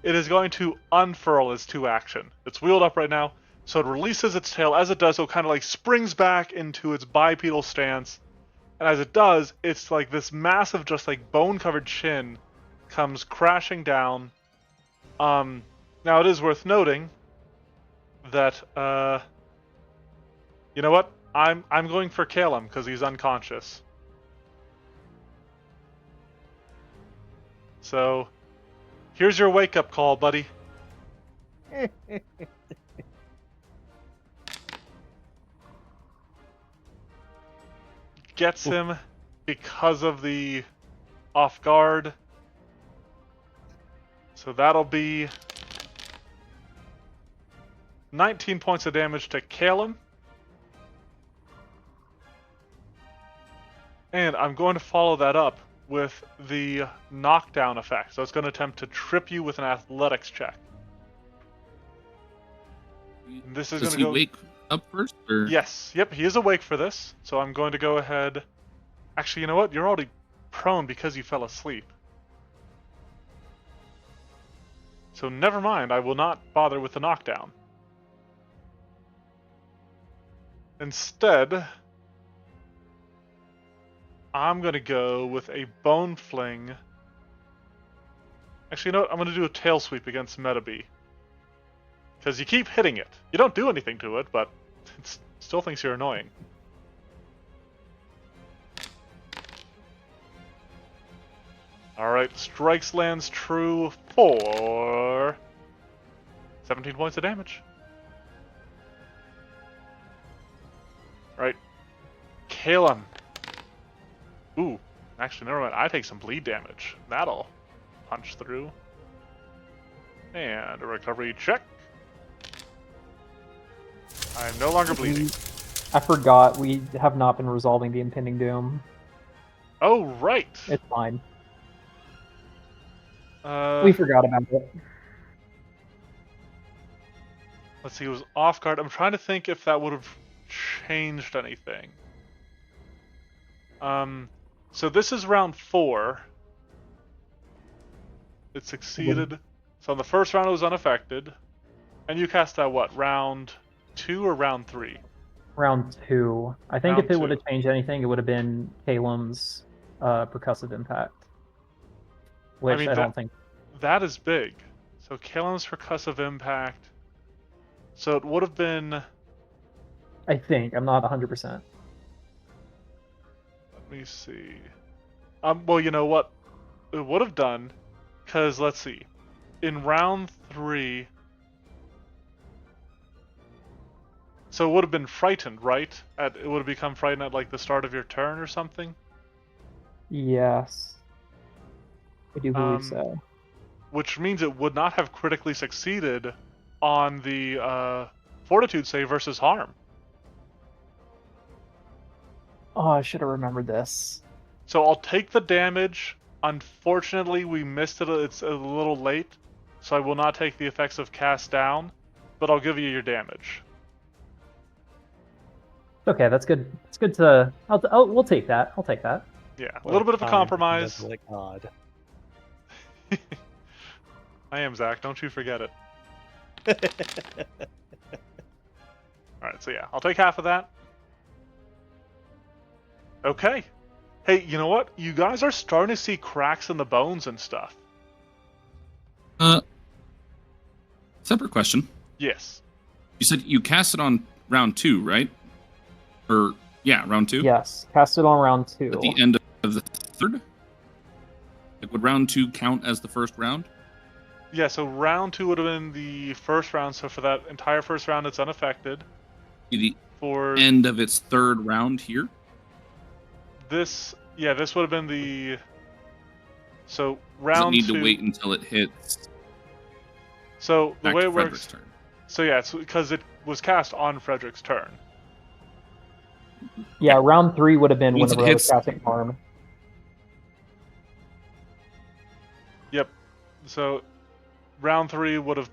It is going to unfurl its 2 action. It's wheeled up right now, so it releases its tail. As it does, so it kind of like springs back into its bipedal stance. And as it does, it's like this massive, just like bone-covered chin comes crashing down. Now it is worth noting that you know what? I'm going for Calum because he's unconscious. So here's your wake up call, buddy. Gets him because of the off guard. So that'll be 19 points of damage to Calum. And I'm going to follow that up with the knockdown effect. So it's going to attempt to trip you with an athletics check. And this is Does going he to go... wake up first? Or? Yes. Yep, he is awake for this. So I'm going to go ahead... Actually, you know what? You're already prone because you fell asleep. So never mind. I will not bother with the knockdown. Instead... I'm going to go with a Bone Fling. Actually, you know what? I'm going to do a Tail Sweep against Metabee. Because you keep hitting it. You don't do anything to it, but it still thinks you're annoying. Alright, strikes lands true for 17 points of damage. Right. Calum. Ooh, actually, never mind. I take some bleed damage. That'll punch through. And a recovery check. I am no longer bleeding. I forgot we have not been resolving the impending doom. Oh, right. It's fine. Uh, We forgot about it. Let's see, it was off guard. I'm trying to think if that would have changed anything. So this is round 4. It succeeded. So on the first round it was unaffected. And you cast that what? Round 2 or round 3? Round 2. I think Round if it 2. would have changed anything, it would have been Calum's percussive impact. Which I, mean, don't think. That is big. So Calum's percussive impact. So it would have been... I think. I'm not 100%. Let me see. Well, you know what? It would have done, because let's see. In round 3... So it would have been frightened, right? It would have become frightened at like the start of your turn or something? Yes. I do believe so. Which means it would not have critically succeeded on the Fortitude save versus harm. Oh, I should have remembered this. So I'll take the damage. Unfortunately, we missed it. It's a little late, so I will not take the effects of cast down, but I'll give you your damage. Okay, that's good. It's good to. We'll take that. I'll take that. Yeah, a little bit of a compromise. Like God. I am, Zach. Don't you forget it. Alright, so yeah, I'll take half of that. Okay. Hey, you know what? You guys are starting to see cracks in the bones and stuff. Separate question. Yes. You said you cast it on round 2, right? Or, yeah, round 2? Yes, cast it on round 2. At the end of the third? Like, would round 2 count as the first round? Yeah, so round 2 would have been the first round, so for that entire first round it's unaffected. The For end of its third round here? this, yeah, this would have been the... So, Does it round need 2... to wait until it hits So, the back way to it Frederick's works... turn? So yeah, it's because it was cast on Frederick's turn. Yeah, round 3 would have been Once whenever it I was hits- casting harm. Yep. So, round 3 would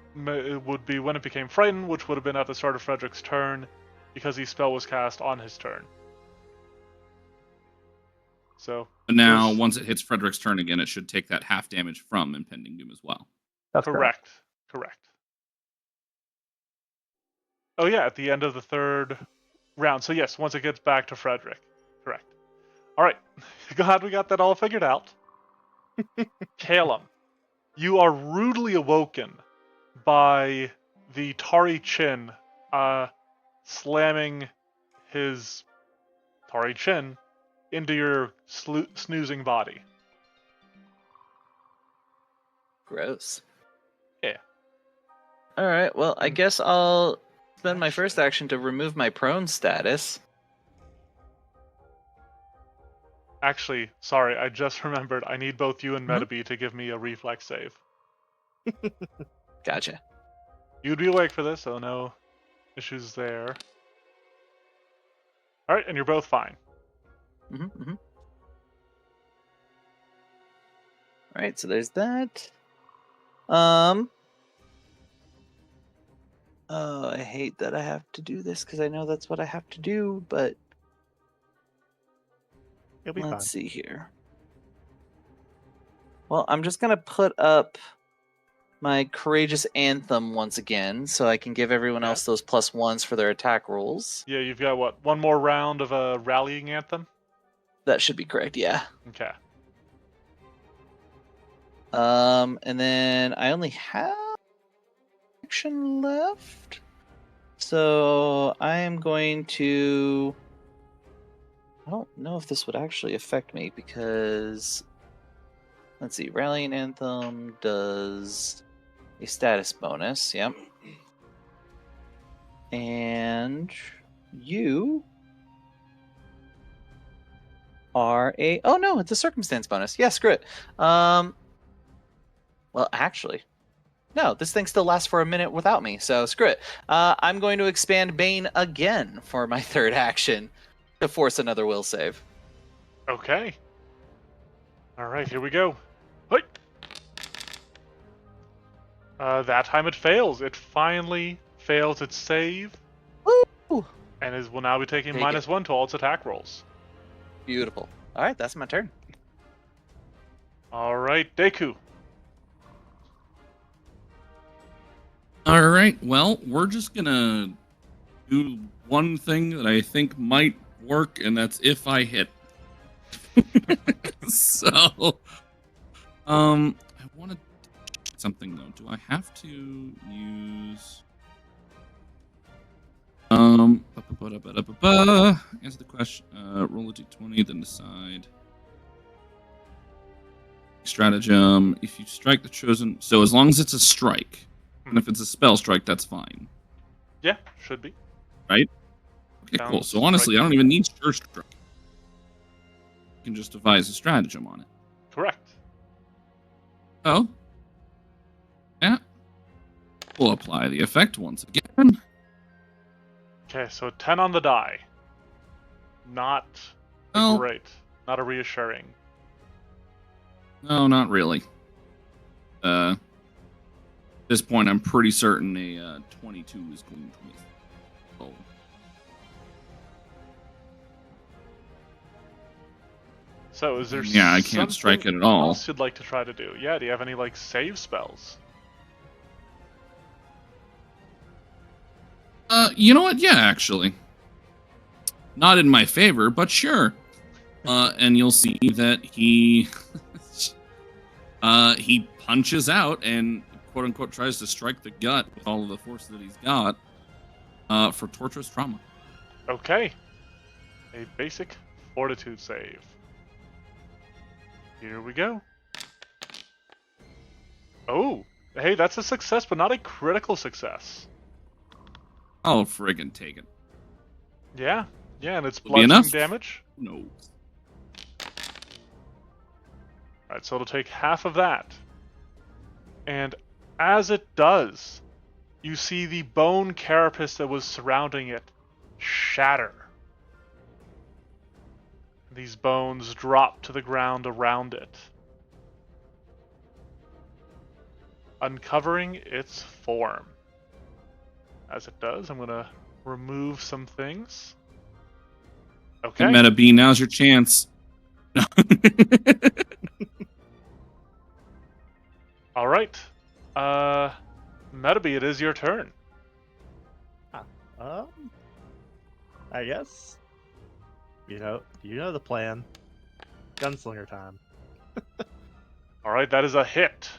be when it became frightened, which would have been at the start of Frederick's turn, because his spell was cast on his turn. So. But now, there's- once it hits Frederick's turn again, it should take that half damage from Impending Doom as well. That's correct. Correct. Oh yeah, at the end of the third round. So yes, once it gets back to Frederick. Correct. All right. Glad we got that all figured out. Calum, you are rudely awoken by the Tari Chin slamming his Tari Chin into your snoozing body. Gross. Yeah. All right. Well, I guess I'll spend my first action to remove my prone status. Actually, sorry, I just remembered. I need both you and Mhm. Metabee to give me a reflex save. Gotcha. You'd be awake for this, so no issues there. All right, and you're both fine. All right. So there's that. Oh, I hate that I have to do this because I know that's what I have to do, but You'll be fine. let's see here. Well, I'm just gonna put up my courageous anthem once again, so I can give everyone Yeah. else those +1s for their attack rolls. Yeah, you've got what? One more round of a rallying anthem? That should be correct, yeah. Okay. And then I only have action left, so I am going to. I don't know if this would actually affect me because. Let's see, Rallying Anthem does a status bonus, yep. And you are a oh no, it's a circumstance bonus. Yeah, screw it. Well actually. No, this thing still lasts for a minute without me, so screw it. I'm going to expand Bane again for my third action to force another will save. Okay. All right, here we go. Hey. That time it fails. It finally fails its save, Woo! and will now be taking Take -1 to all its attack rolls. Beautiful. All right, that's my turn. All right, Deku. All right. Well, we're just gonna do one thing that I think might work, and that's if I hit. So, I want to something though. Do I have to use? Answer the question. Roll a d20, then decide. Stratagem. If you strike the chosen, so as long as it's a strike, and if it's a spell strike, that's fine. Yeah, should be. Right? Okay, cool. Sounds So honestly, right. I don't even need sure strike. You can just devise a stratagem on it. Correct. Oh. Yeah. We'll apply the effect once again. Okay, so 10 on the die. Not Oh. great. Not a reassuring. No, not really. At this point, I'm pretty certain a 22 is going to miss. Oh. So is there Yeah, I can't strike something it at all. else you'd like to try to do? Yeah, do you have any like save spells? You know what? Yeah, actually. Not in my favor, but sure. And you'll see that he he punches out and quote unquote tries to strike the gut with all of the force that he's got for torturous trauma. Okay. A basic fortitude save. Here we go. Oh, hey, that's a success, but not a critical success. Oh, friggin' take it. Yeah, and it's Will be bludgeoning enough? damage. No. Alright, so it'll take half of that. And as it does, you see the bone carapace that was surrounding it shatter. These bones drop to the ground around it, uncovering its form. As it does, I'm going to remove some things. Okay. Hey, Meta B, now's your chance. All right. Metabee, it is your turn. I guess. You know the plan. Gunslinger time. All right, that is a hit.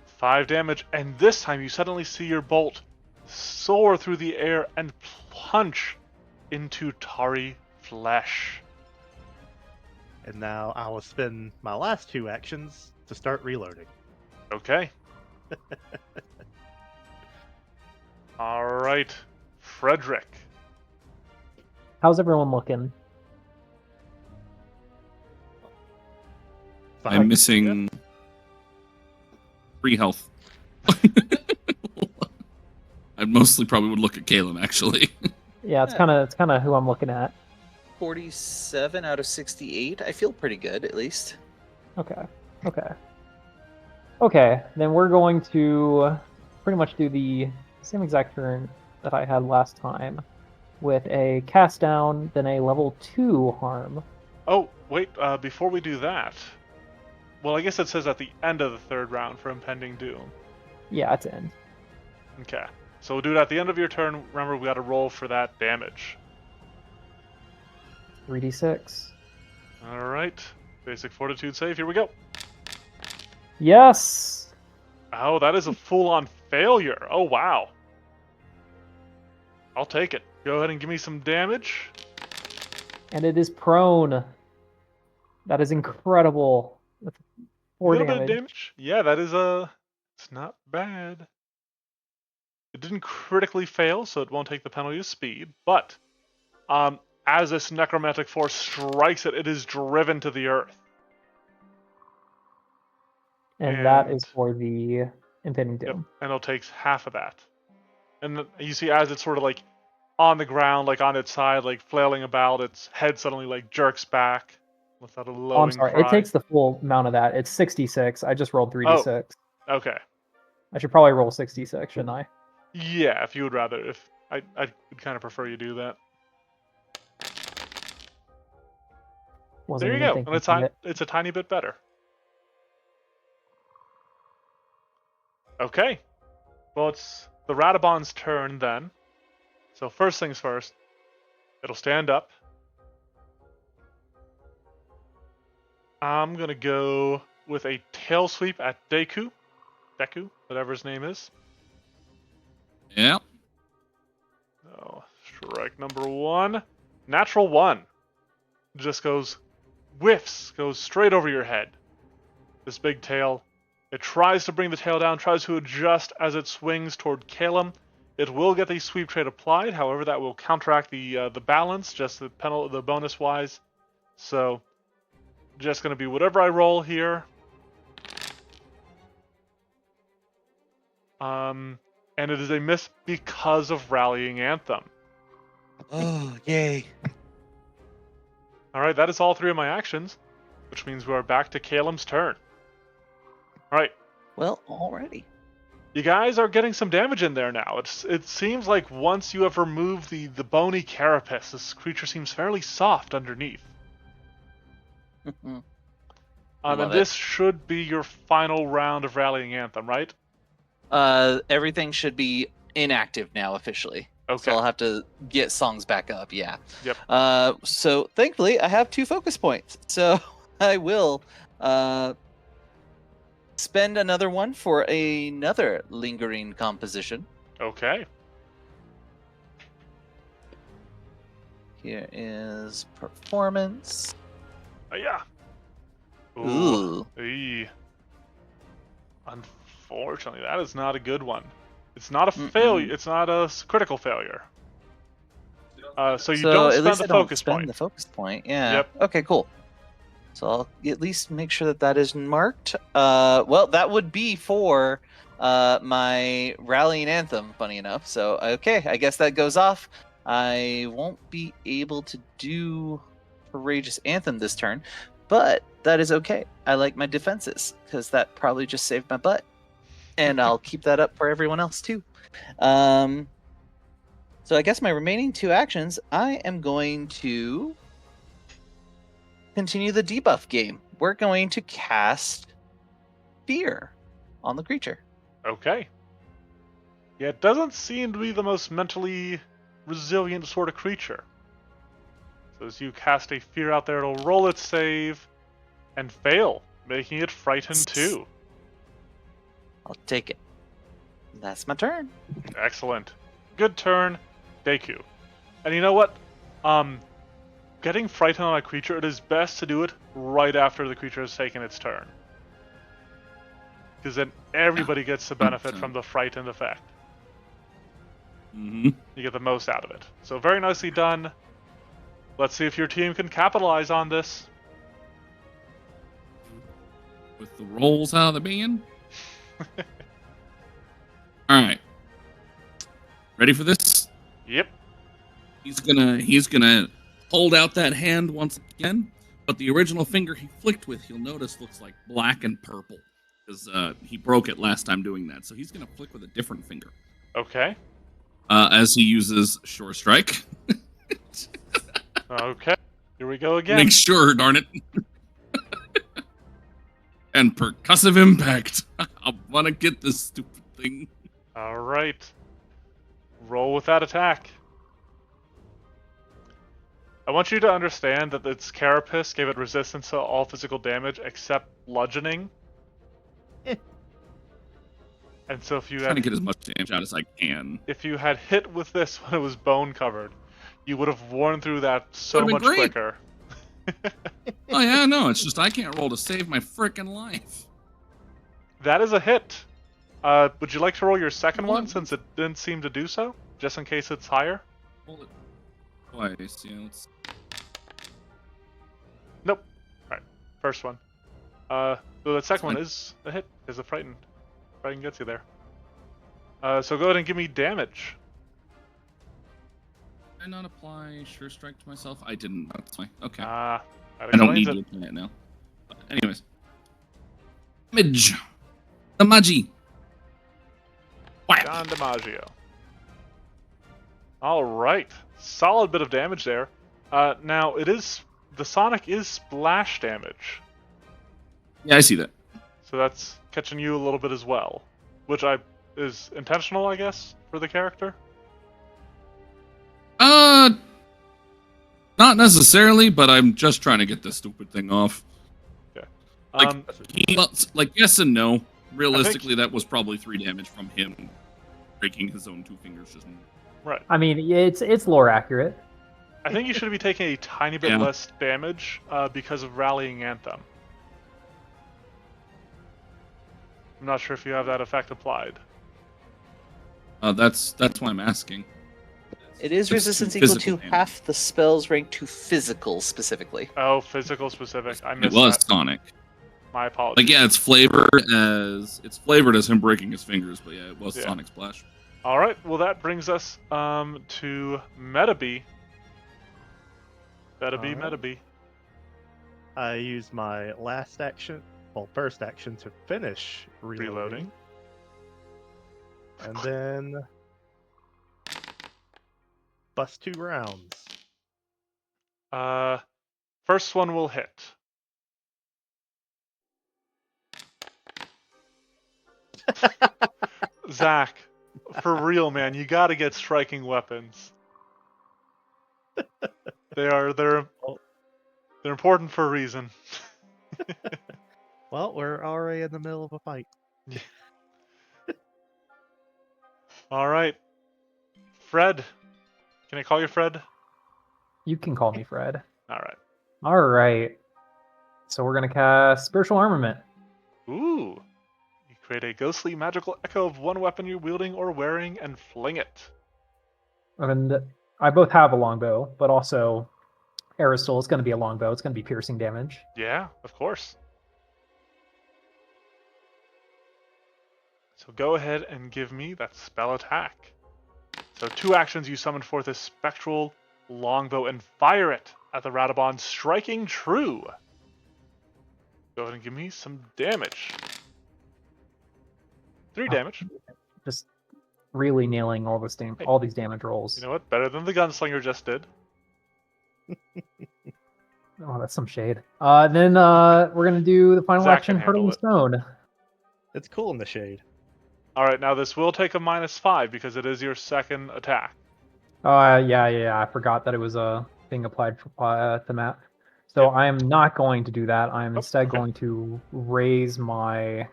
Five damage, and this time you suddenly see your bolt soar through the air and punch into tarry flesh. And now I will spend my last 2 actions to start reloading. Okay. All right, Frederick. How's everyone looking? I'm missing 3 health. I mostly probably would look at Caleb, actually. Yeah, it's kind of who I'm looking at. 47 out of 68. I feel pretty good, at least. Okay. Then we're going to pretty much do the same exact turn that I had last time, with a cast down, then a level 2 harm. Oh, wait, before we do that, well, I guess it says at the end of the third round for impending doom. Yeah, it's end. Okay, so we'll do it at the end of your turn. Remember, we got to roll for that damage. 3d6. All right, basic fortitude save. Here we go. Yes! Oh, that is a full-on failure. Oh, wow. I'll take it. Go ahead and give me some damage. And it is prone. That is incredible. That's 4 Little damage. bit of damage. Yeah, that is it's not bad. It didn't critically fail, so it won't take the penalty of speed. But as this necromantic force strikes it, it is driven to the earth. And that is for the impending Yep, doom. and it'll take half of that. And you see, as it's sort of like on the ground, like on its side, like flailing about, its head suddenly like jerks back without a lowing Oh, I'm sorry. cry. It takes the full amount of that. It's 66. I just rolled 3d6. Okay. I should probably roll 66, shouldn't I? Yeah, if you would rather. If I would kind of prefer you do that. Wasn't There you even go. And thinking of it. it's a tiny bit better. Okay. Well, it's the Radobaan's turn then. So first things first, it'll stand up. I'm gonna go with a tail sweep at Deku, whatever his name is. Yeah. Oh, strike number 1. Natural 1. Just whiffs, goes straight over your head. This big tail. It tries to bring the tail down, tries to adjust as it swings toward Calum. It will get the sweep trade applied, however, that will counteract the balance, just the bonus wise. So, just going to be whatever I roll here. And it is a miss because of Rallying Anthem. Oh, yay. Alright, that is all 3 of my actions, which means we are back to Calum's turn. Alright. Well, alrighty. You guys are getting some damage in there now. It seems like once you have removed the bony carapace, this creature seems fairly soft underneath. And this should be your final round of Rallying Anthem, right? Everything should be inactive now officially. Okay. So I'll have to get songs back up, yeah. Yep. So thankfully I have 2 focus points. So I will spend another one for another lingering composition. Okay. Here is performance. Yeah. Ooh. Eee. Unfortunately, that is not a good one. It's not a failure. It's not a critical failure. So you don't spend the focus point. The focus point, yeah. Yep. Okay, cool. So I'll at least make sure that is marked. Well, that would be for my Rallying Anthem, funny enough. So, okay, I guess that goes off. I won't be able to do Courageous Anthem this turn, but that is okay. I like my defenses, because that probably just saved my butt. And I'll keep that up for everyone else, too. So I guess my remaining 2 actions, I am going to continue the debuff game. We're going to cast Fear on the creature. Okay. Yeah, it doesn't seem to be the most mentally resilient sort of creature. So as you cast a fear out there, it'll roll its save and fail, making it frightened too. I'll take it. That's my turn. Excellent. Good turn, Deku. And you know what? Getting frightened on a creature, it is best to do it right after the creature has taken its turn. Because then everybody gets the benefit from the frightened effect. Mm-hmm. You get the most out of it. So very nicely done. Let's see if your team can capitalize on this. With the rolls out of the bin. All right. Ready for this? Yep. He's gonna hold out that hand once again, but the original finger he flicked with, you'll notice, looks like black and purple because he broke it last time doing that. So he's gonna flick with a different finger. Okay. As he uses Sure Strike. Okay. Here we go again. Make sure, darn it. And Percussive Impact. I want to get this stupid thing. All right. Roll with that attack. I want you to understand that its carapace gave it resistance to all physical damage except bludgeoning. And so if you Trying to had, get as much damage out as I can. if you had hit with this when it was bone covered, you would have worn through that so Would've much been great. quicker. Oh yeah, no, it's just I can't roll to save my frickin' life. That is a hit. Would you like to roll your second one since it didn't seem to do so? Just in case it's higher? Roll it twice, yeah, let's... Nope. Alright. First one. So the second one fine. is a hit. Is a frightened. Frightened gets you there. So go ahead and give me damage. Did I not apply Sure Strike to myself? I didn't. That's fine. Okay. That I don't need explains to apply it now. But anyways. Damage. The Magi. Whap. John DiMaggio. Alright. Solid bit of damage there. Now, the Sonic is splash damage. Yeah, I see that. So that's catching you a little bit as well. Which is intentional, I guess, for the character. Not necessarily, but I'm just trying to get this stupid thing off. Okay. Like yes and no. Realistically, that was probably 3 damage from him breaking his own 2 fingers. Just Right. I mean, it's lore accurate. I think you should be taking a tiny bit Yeah. less damage because of Rallying Anthem. I'm not sure if you have that effect applied. That's why I'm asking. It is It's resistance equal to physical damage. half the spells ranked to physical specifically. Oh, physical specific. I It missed was that. Sonic. My apologies. Like yeah, it's flavored as him breaking his fingers, but yeah, it was Yeah. Sonic Splash. All right. Well, that brings us to Metabee. Alright. Metabee. I use my first action to finish reloading. And then bust 2 rounds. First one will hit. Zach, for real, man, you got to get striking weapons. They're important for a reason. Well, we're already in the middle of a fight. All right, Fred. Can I call you Fred? You can call me Fred. All right. All right. So we're gonna cast Spiritual Armament. Ooh. You create a ghostly magical echo of one weapon you're wielding or wearing and fling it. And I both have a longbow, but also Aerosol is going to be a longbow. It's going to be piercing damage. Yeah, of course. So go ahead and give me that spell attack. So 2 actions, you summon forth a spectral longbow and fire it at the Radobaan, striking true. Go ahead and give me some damage. 3 damage. Just really nailing all this all these damage rolls. You know what? Better than the gunslinger just did. Oh, that's some shade. Then we're gonna do the final Zach action, can handle Hurtling it. Stone. It's cool in the shade. All right, now this will take a -5 because it is your second attack. Yeah. I forgot that it was a thing applied to map. So Yep. I am not going to do that. I am Oh, instead okay. going to raise my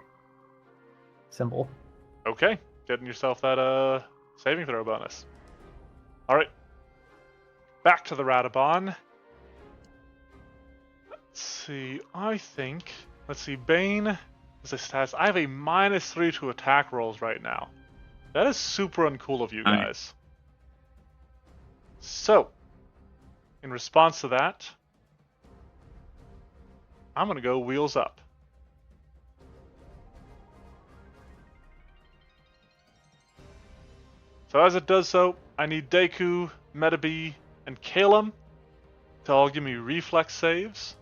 symbol. Okay, getting yourself that saving throw bonus. All right, back to the Radobaan. Let's see. Let's see. Bane is a stats. I have a -3 to attack rolls right now. That is super uncool of you Nice. guys. So, in response to that, I'm gonna go wheels up. So as it does so, I need Deku, Metabee, and Calum to all give me reflex saves.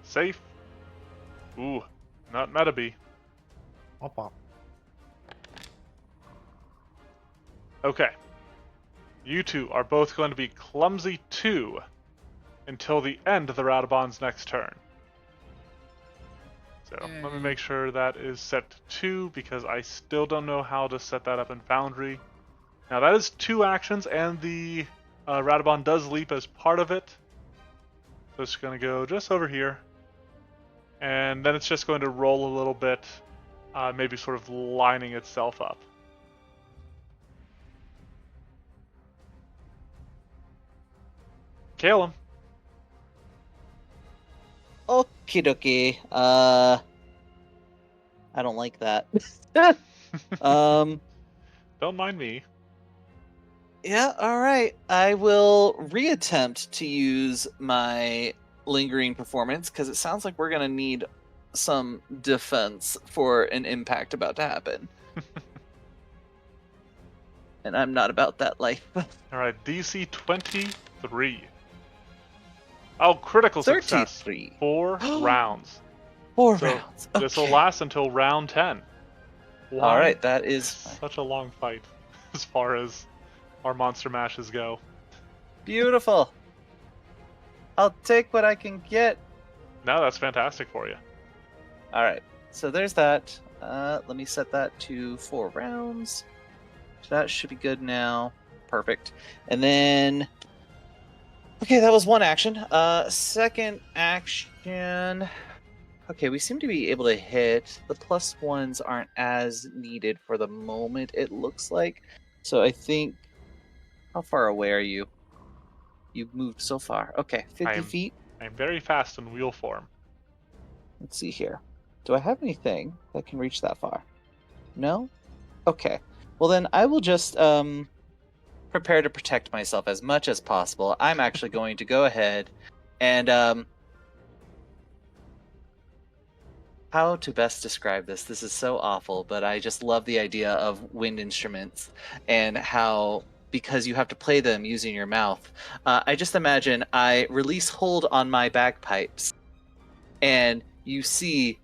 Safe. Ooh, not Metabee. Womp. Okay. You two are both going to be clumsy 2 until the end of the Radobaan's next turn. So let me make sure that is set to 2 because I still don't know how to set that up in Foundry. Now that is 2 actions and the Radobaan does leap as part of it. So it's going to go just over here. And then it's just going to roll a little bit, maybe sort of lining itself up. Calum. Okie dokie. I don't like that. Don't mind me. Yeah, alright. I will reattempt to use my lingering performance, because it sounds like we're gonna need some defense for an impact about to happen. And I'm not about that life. Alright, DC 23. Oh, critical success. 33. 4 rounds. 4 So rounds. this will Okay. last until round 10. Why Alright, that is such a long fight as far as our monster mashes go. beautiful. I'll take what I can get. No, that's fantastic for you. Alright, so there's that. Let me set that to 4 rounds. So that should be good now. Perfect. And then... Okay, that was one action. Second action... Okay, we seem to be able to hit. The +1s aren't as needed for the moment, it looks like. So I think... How far away are you? You've moved so far. Okay, 50 feet. I'm very fast in wheel form. Let's see here. Do I have anything that can reach that far? No? Okay. Well then I will just prepare to protect myself as much as possible. I'm actually going to go ahead and how to best describe this? This is so awful, but I just love the idea of wind instruments and how, because you have to play them using your mouth. I just imagine I release hold on my bagpipes, and you see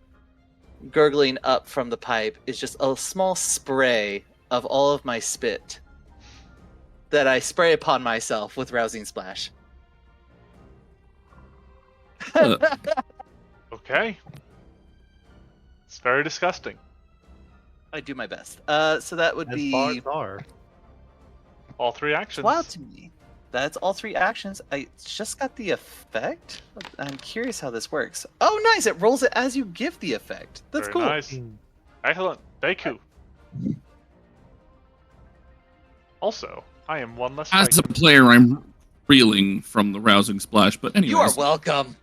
gurgling up from the pipe is just a small spray of all of my spit that I spray upon myself with Rousing Splash. Okay. It's very disgusting. I do my best. So that would As be bards are. All 3 It's actions. wild to me. That's all 3 actions. I just got the effect. I'm curious how this works. Oh, nice! It rolls it as you give the effect. That's Very cool. nice. Excellent. Deku. Also, I am 1 less As a frightened. player, I'm reeling from the rousing splash, but anyways. You are welcome.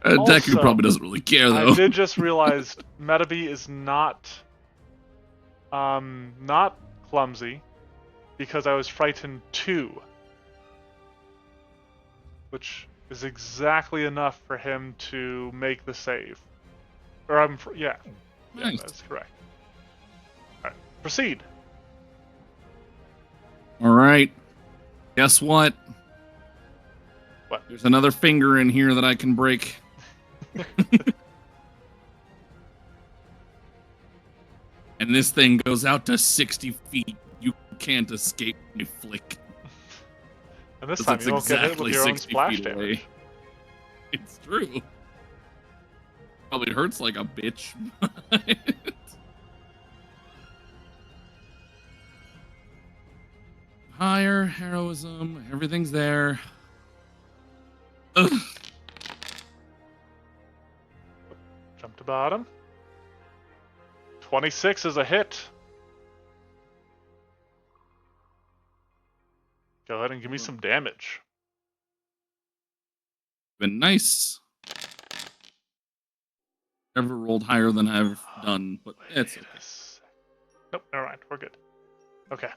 Deku Also, probably doesn't really care, though. I did just realize Metabee is not clumsy because I was frightened 2, which is exactly enough for him to make the save. Or yeah, Nice. that's correct. All right, proceed. All right. Guess what? What? There's another finger in here that I can break. And this thing goes out to 60 feet. You can't escape my flick. And this 'Cause time it's you don't get hit with exactly your own 60 splash feet away. damage. It's true. Probably hurts like a bitch. Higher heroism, everything's there. Ugh. Jump to bottom. 26 is a hit. Go ahead and give me some damage. Been nice. Never rolled higher than I've done, but it's okay. Nope, never mind. We're good. Okay.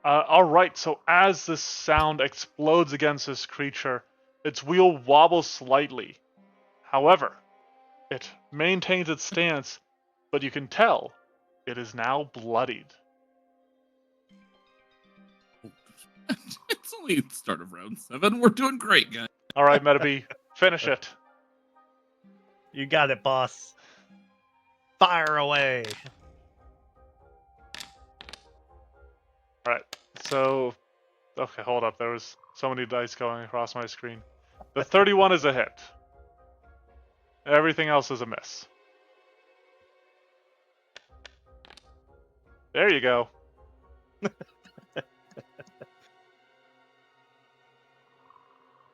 Alright, so as this sound explodes against this creature, its wheel wobbles slightly. However, it maintains its stance, but you can tell it is now bloodied. It's only the start of round 7. We're doing great, guys. Alright, Metabee, finish it. You got it, boss. Fire away. Alright, so... Okay, hold up. There was so many dice going across my screen. The 31 is a hit. Everything else is a miss. There you go.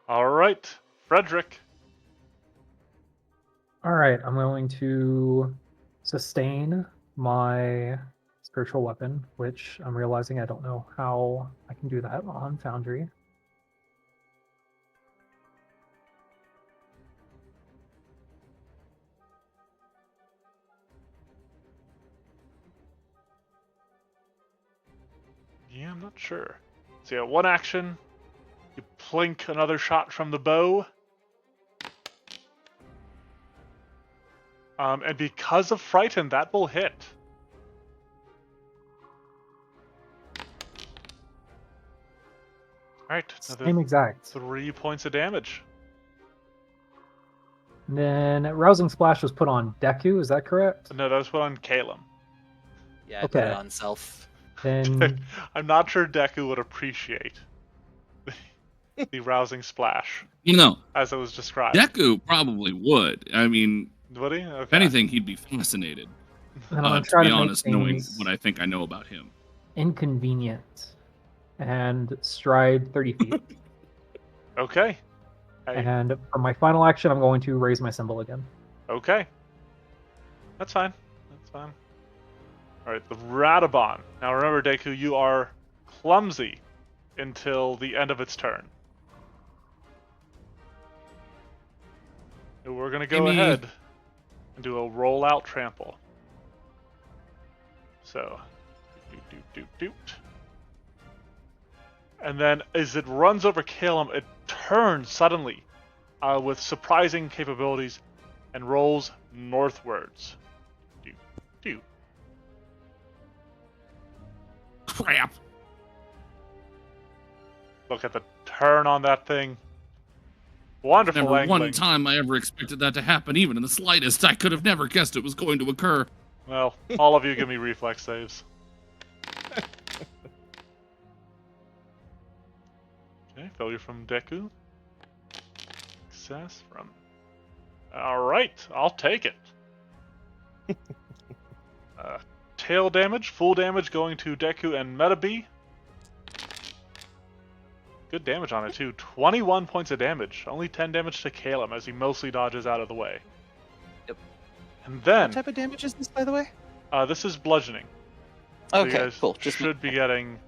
Alright, Frederick. Alright, I'm going to sustain my spiritual weapon, which I'm realizing I don't know how I can do that on Foundry. Yeah, I'm not sure. So yeah, one action. You plink another shot from the bow. And because of Frighten, that will hit. Alright, Same exact. 3 points of damage. And then Rousing Splash was put on Deku, is that correct? No, that was put on Calum. Yeah, I put it Okay. on self. Then I'm not sure Deku would appreciate the Rousing Splash, You know, as it was described. Deku probably would. I mean, Would he? Okay. if anything, he'd be fascinated. then I'm gonna To try be to honest, make knowing things what I think I know about him. inconvenient and stride 30 feet. Okay. Hey, And for my final action, I'm going to raise my symbol again. okay. That's fine. That's fine. Alright, the Radobaan. Now remember, Deku, you are clumsy until the end of its turn. And we're going to go Amy. ahead and do a roll-out trample. So, doot. And then as it runs over Calum, it turns suddenly with surprising capabilities and rolls northwards. Doot. Crap. Look at the turn on that thing. Wonderful Never angling. one time I ever expected that to happen, even in the slightest. I could have never guessed it was going to occur. Well, all of you give me reflex saves. Okay, failure from Deku. Success from... Alright, I'll take it. Tail damage, full damage going to Deku and Metabee. Good damage on it too. 21 points of damage. Only 10 damage to Calum as he mostly dodges out of the way. Yep. And then, What type of damage is this, by the way? this is bludgeoning. So you Okay, guys cool. Just should be getting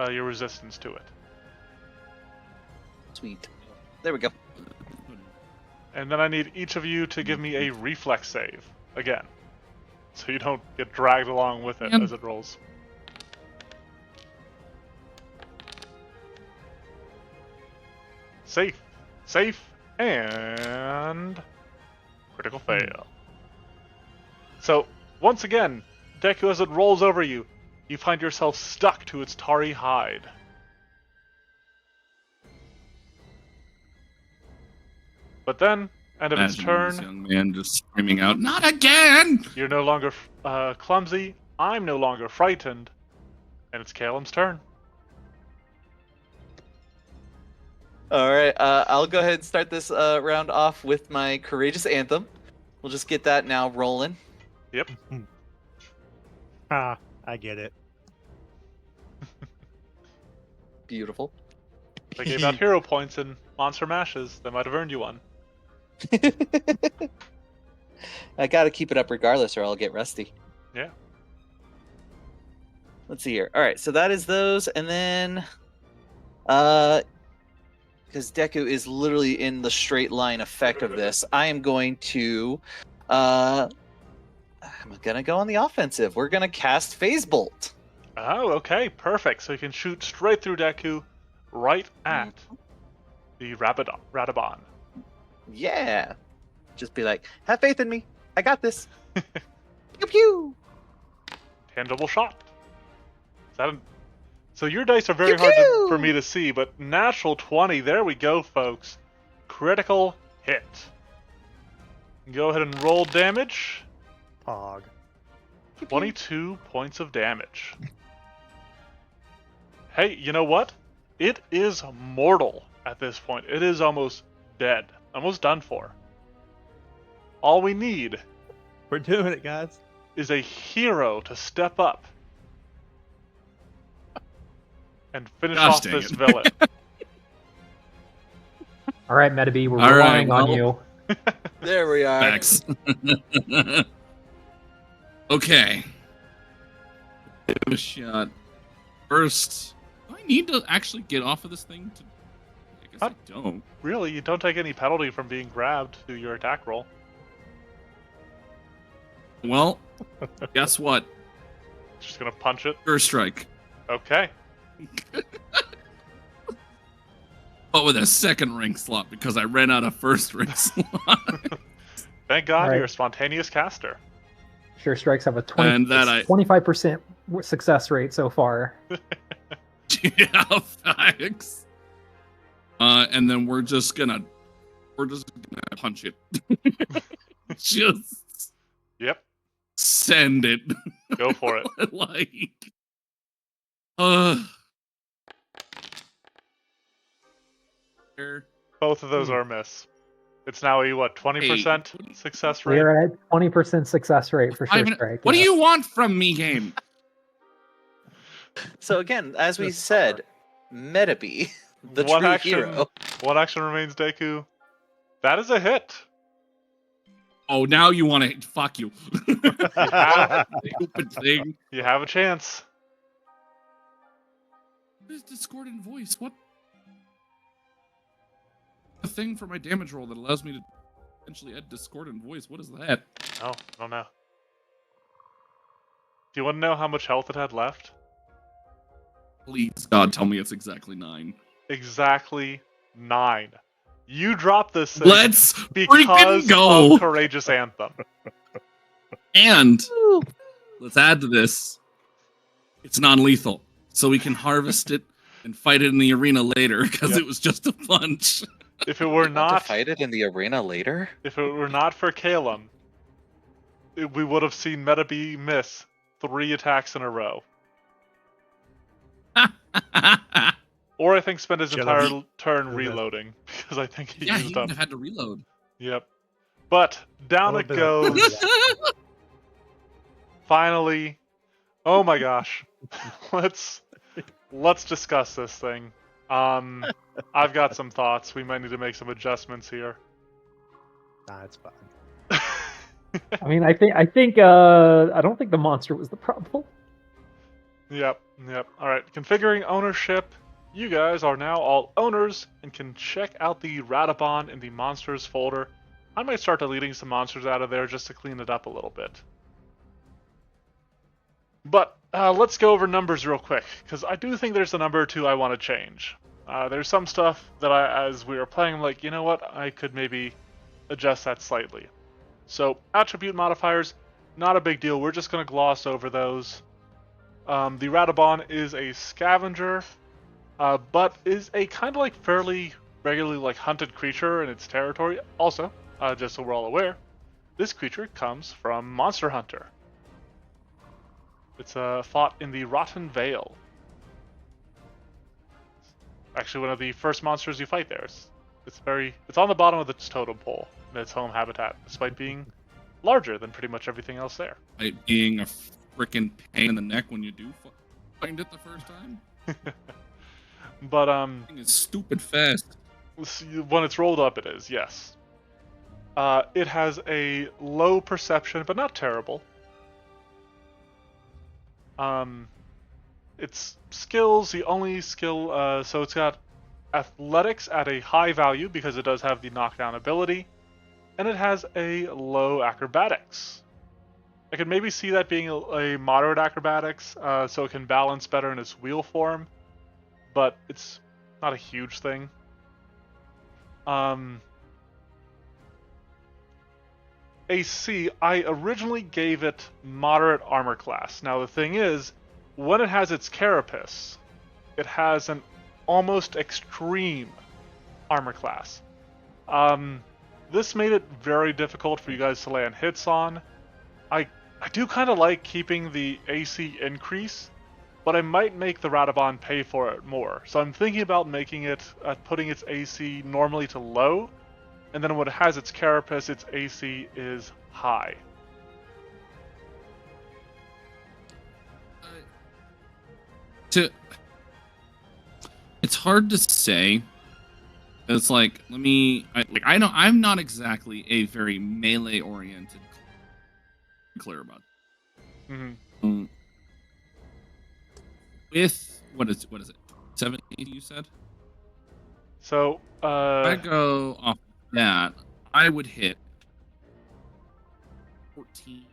your resistance to it. sweet. There we go. And then I need each of you to give me a reflex save again, so you don't get dragged along with it as it rolls. Safe, and critical fail. So, once again, Deku, as it rolls over you, you find yourself stuck to its tarry hide. But then, end of its Imagine turn, this young man just screaming out, "Not again!" you're no longer clumsy, I'm no longer frightened, and it's Calum's turn. All right, I'll go ahead and start this round off with my courageous anthem. We'll just get that now rolling. Yep. Ah, I get it. Beautiful. They gave out hero points in Monster Mashes. They might have earned you one. I gotta keep it up regardless or I'll get rusty. Yeah. Let's see here. All right, so that is those, and then, because Deku is literally in the straight line effect of this, I am going to, I'm gonna go on the offensive. We're gonna cast Phase Bolt. Oh, okay, perfect. So you can shoot straight through Deku, right at the Radobaan. Yeah, just be like, have faith in me. I got this. Pew pew. Tangible shot. Is that so your dice are very Pew hard pew! for me to see, but natural 20, there we go, folks. Critical hit. Go ahead and roll damage. Pog. 22 points of damage. Hey, you know what? It is mortal at this point. It is almost dead. Almost done for. All we need We're doing it, guys. is a hero to step up and finish Gosh off dang this it. villain. All right, Metabee, we're All right, relying on well- you. There we are. Facts. Okay. Give it a shot. First, do I need to actually get off of this thing? I guess I don't. Really, you don't take any penalty from being grabbed to your attack roll. Well, guess what? Just gonna punch it. First strike. Okay. But with a second ring slot because I ran out of first ring slot. Thank God Right. you're a spontaneous caster. Sure Strikes have a And that I- 25% success rate so far. Yeah, facts. And then we're just gonna punch it. Just Yep. send it. Go for it. Like, there. Both of those are a miss. It's now a, what, 20% success rate? We're at 20% success rate for Sure Ivan, Strike. what do yeah. you want from me, game? So again, as we Just said, Metabee, the One true action. hero. One action remains, Deku. That is a hit. Oh, now you want to fuck you. have- Stupid thing. You have a chance. What is discordant voice? What? A thing for my damage roll that allows me to potentially add discordant voice. What is that? Oh, I don't know. Do you want to know how much health it had left? Please, God, tell me it's exactly 9. Exactly 9. You dropped this thing Let's because freaking go! of Courageous Anthem. And let's add to this. It's non-lethal, so we can harvest it and fight it in the arena later because Yep. it was just a punch. If it were Want to not, fight it in the arena later? if it were not for Calum, we would have seen Metabee miss 3 attacks in a row. Or I think spend his Shut entire up. turn Okay. reloading because I think he Yeah, he used would up. have had to reload. Yep. But down A it little bit goes. Finally. Oh my gosh. Let's discuss this thing. I've got some thoughts. We might need to make some adjustments here. Nah, it's fine. I mean, I don't think the monster was the problem. Yep. All right. Configuring ownership. You guys are now all owners and can check out the Radobaan in the monsters folder. I might start deleting some monsters out of there just to clean it up a little bit. But let's go over numbers real quick, because I do think there's a number or two I want to change. There's some stuff that as we were playing, I'm like, you know what, I could maybe adjust that slightly. So, attribute modifiers, not a big deal. We're just going to gloss over those. The Radobaan is a scavenger, but is a kind of like fairly regularly like hunted creature in its territory. Also, just so we're all aware, this creature comes from Monster Hunter. It's fought in the Rotten Vale. Actually, one of the first monsters you fight there. It's on the bottom of its totem pole in its home habitat, despite being larger than pretty much everything else there. It being a freaking pain in the neck when you do find it the first time. But It's stupid fast. when it's rolled up, it is, yes. It has a low perception, but not terrible. Its skills, the only skill, so it's got athletics at a high value because it does have the knockdown ability, and it has a low acrobatics. I could maybe see that being a moderate acrobatics, so it can balance better in its wheel form, but it's not a huge thing. AC, I originally gave it moderate armor class. Now the thing is, when it has its carapace, it has an almost extreme armor class. This made it very difficult for you guys to land hits on. I do kind of like keeping the AC increase, but I might make the Radobaan pay for it more. So I'm thinking about making it, putting its AC normally to low, and then when it has its carapace, its AC is high. It's hard to say. It's like, I know I'm not exactly a very melee oriented clear about. Mm-hmm. With what is it? 70 you said? So If I go off that, I would hit 14.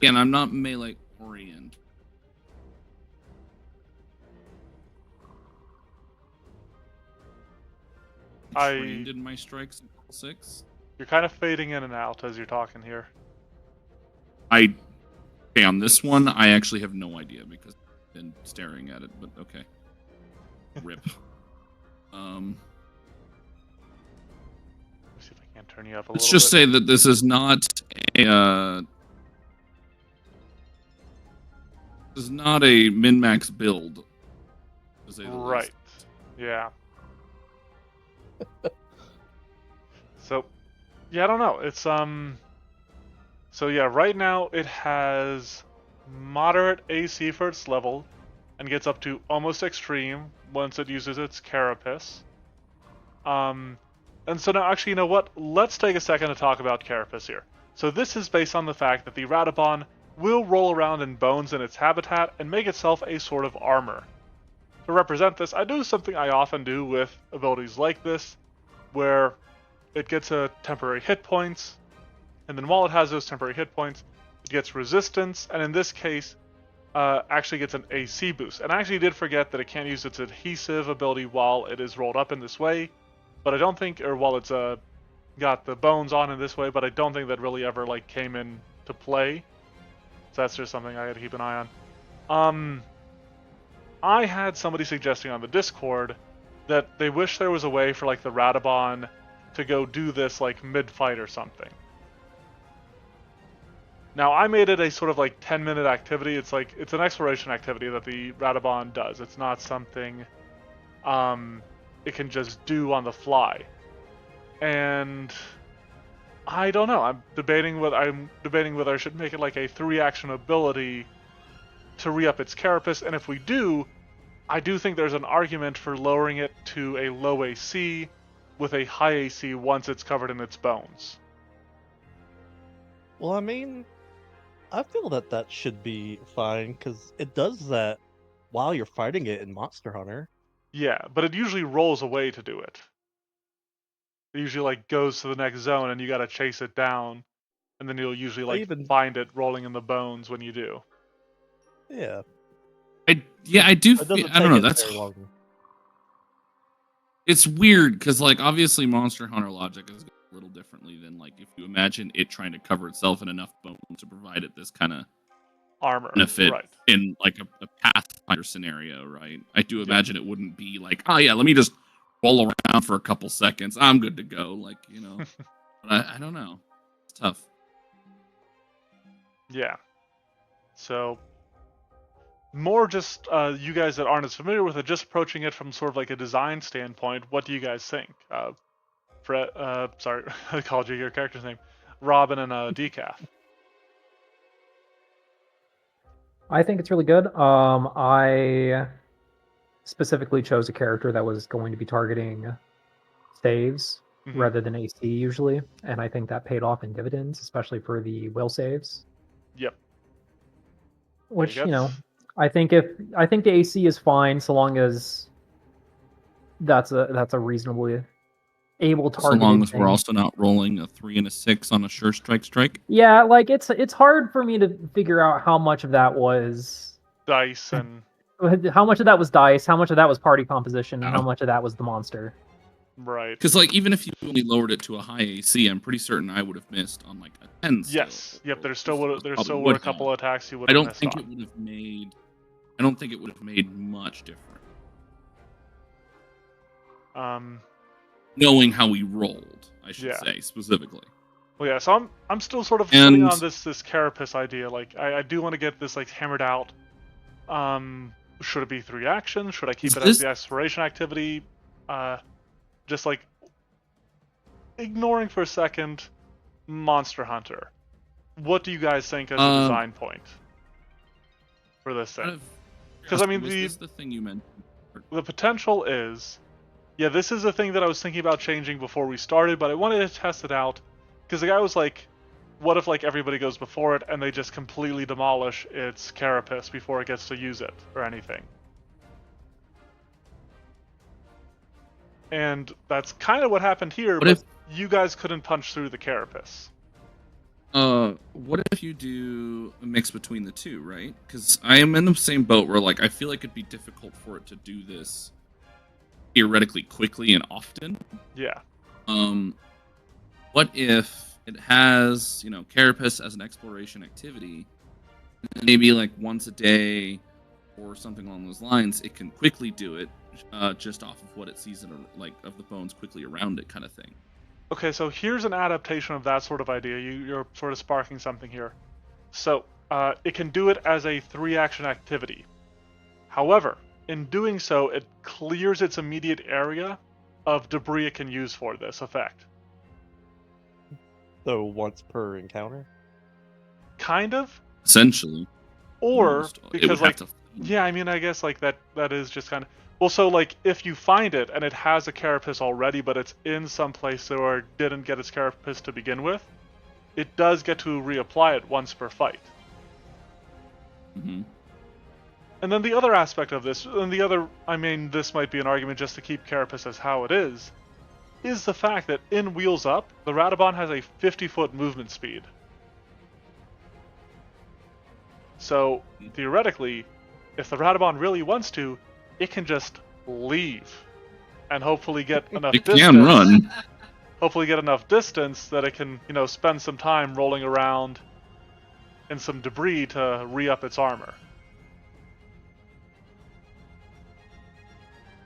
Again, I'm not melee oriented. Trained in my strikes in level 6. You're kind of fading in and out as you're talking here. Okay, on this one, I actually have no idea because I've been staring at it, but okay. Rip. Let's see if I can turn you up a Let's little just bit. say that this is not a min-max build. To say the Right. least. Yeah. So, yeah, I don't know. It's So yeah, right now it has moderate AC for its level, and gets up to almost extreme once it uses its carapace. And so now, actually, you know what? Let's take a second to talk about carapace here. So this is based on the fact that the Radobaan will roll around in bones in its habitat and make itself a sort of armor. To represent this, I do something I often do with abilities like this, where it gets a temporary hit points, and then while it has those temporary hit points, it gets resistance, and in this case, actually gets an AC boost. And I actually did forget that it can't use its adhesive ability while it is rolled up in this way, but I don't think, or while it's got the bones on in this way, but I don't think that really ever like came into play. So that's just something I had to keep an eye on. I had somebody suggesting on the Discord that they wish there was a way for like the Radobaan to go do this like mid-fight or something. Now I made it a sort of like 10-minute activity. It's an exploration activity that the Radobaan does. It's not something it can just do on the fly. And I don't know. I'm debating whether I should make it like a 3-action ability to re-up its carapace, and if we do, I do think there's an argument for lowering it to a low AC with a high AC once it's covered in its bones. Well, I mean, I feel that should be fine, because it does that while you're fighting it in Monster Hunter. Yeah, but it usually rolls away to do it. It usually like goes to the next zone and you gotta chase it down, and then you'll usually like find it rolling in the bones when you do. Yeah. I do. It doesn't I don't know. take it That's very long. It's weird because like obviously Monster Hunter logic is a little differently than like if you imagine it trying to cover itself in enough bone to provide it this kind of armor benefit right. in like a Pathfinder scenario, right? I do imagine it wouldn't be like, oh yeah, let me just roll around for a couple seconds, I'm good to go, like, you know. But I don't know. It's tough. Yeah. So more just you guys that aren't as familiar with it, just approaching it from sort of like a design standpoint, what do you guys think? Sorry, I called you your character's name. Robin and Decaf. I think it's really good. I specifically chose a character that was going to be targeting saves Mhm. rather than AC usually, and I think that paid off in dividends, especially for the will saves. Yep. Which, guess- you know, I think the AC is fine so long as that's a reasonably able So targeted long as thing. we're also not rolling a 3 and a 6 on a sure strike. Yeah, like it's hard for me to figure out how much of that was Dice and how much of that was dice, how much of that was party composition, and how Oh. much of that was the monster. right. Because like even if you only lowered it to a high AC, I'm pretty certain I would have missed on like a 10 skill. Yes. Yep. There still Probably were would a couple have. of attacks you would I have don't missed think on. it would have made. I don't think it would have made much difference. Knowing how we rolled, I should Yeah. say specifically. Well, yeah. So I'm still sort of sitting And- on this carapace idea. Like I do want to get this like hammered out. Should it be 3 actions? Should I keep Is it this- as the exploration activity? Just like ignoring for a second Monster Hunter. What do you guys think as a design point for this thing? 'Cause, I mean, was the- this the thing you mentioned? The potential is, yeah, this is a thing that I was thinking about changing before we started, but I wanted to test it out because the guy was like, what if like everybody goes before it and they just completely demolish its carapace before it gets to use it or anything? And that's kind of what happened here, What but if- you guys couldn't punch through the carapace. What if you do a mix between the two, right? Because I am in the same boat where, like, I feel like it'd be difficult for it to do this theoretically quickly and often. Yeah. What if it has, you know, carapace as an exploration activity, and maybe like once a day or something along those lines, it can quickly do it, just off of what it sees in like of the bones quickly around it, kind of thing. Okay, so here's an adaptation of that sort of idea. You're sort of sparking something here. So, it can do it as a 3-action activity. However, in doing so, it clears its immediate area of debris it can use for this effect. So once per encounter? Kind of. Essentially, Or, almost. It would because, have like, to- yeah, I mean, I guess, like, that is just kind of... Well, so, like, if you find it and it has a carapace already, but it's in some place where it didn't get its carapace to begin with, it does get to reapply it once per fight. Mhm. And then the other aspect of this, and the other, I mean, this might be an argument just to keep carapace as how it is the fact that in Wheels Up, the Radobaan has a 50-foot movement speed. So, theoretically, if the Radobaan really wants to, it can just leave and hopefully get enough It distance. can run. Hopefully get enough distance that it can, you know, spend some time rolling around in some debris to re-up its armor.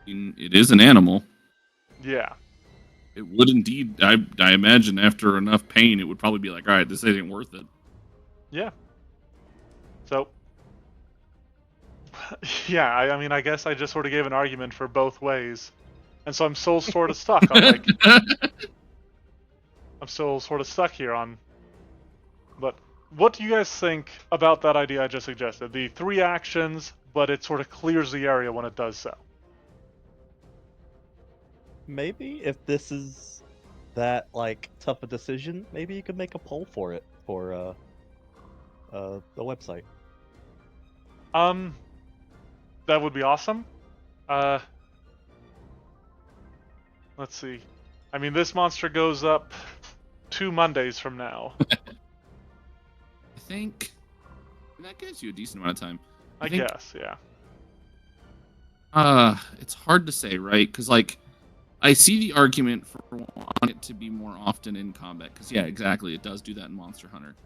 It is an animal. Yeah. It would indeed. I imagine after enough pain, it would probably be like, all right, this isn't worth it. Yeah. So, yeah, I mean, I guess I just sort of gave an argument for both ways. And so I'm still sort of stuck. I'm still sort of stuck here on... But what do you guys think about that idea I just suggested? The 3 actions, but it sort of clears the area when it does so. Maybe if this is that like tough a decision, maybe you could make a poll for it for the website. That would be awesome. Let's see. I mean, this monster goes up 2 Mondays from now. I think that gives you a decent amount of time. I think- guess, yeah. It's hard to say, right? Because like, I see the argument for wanting it to be more often in combat. Because yeah, exactly, it does do that in Monster Hunter.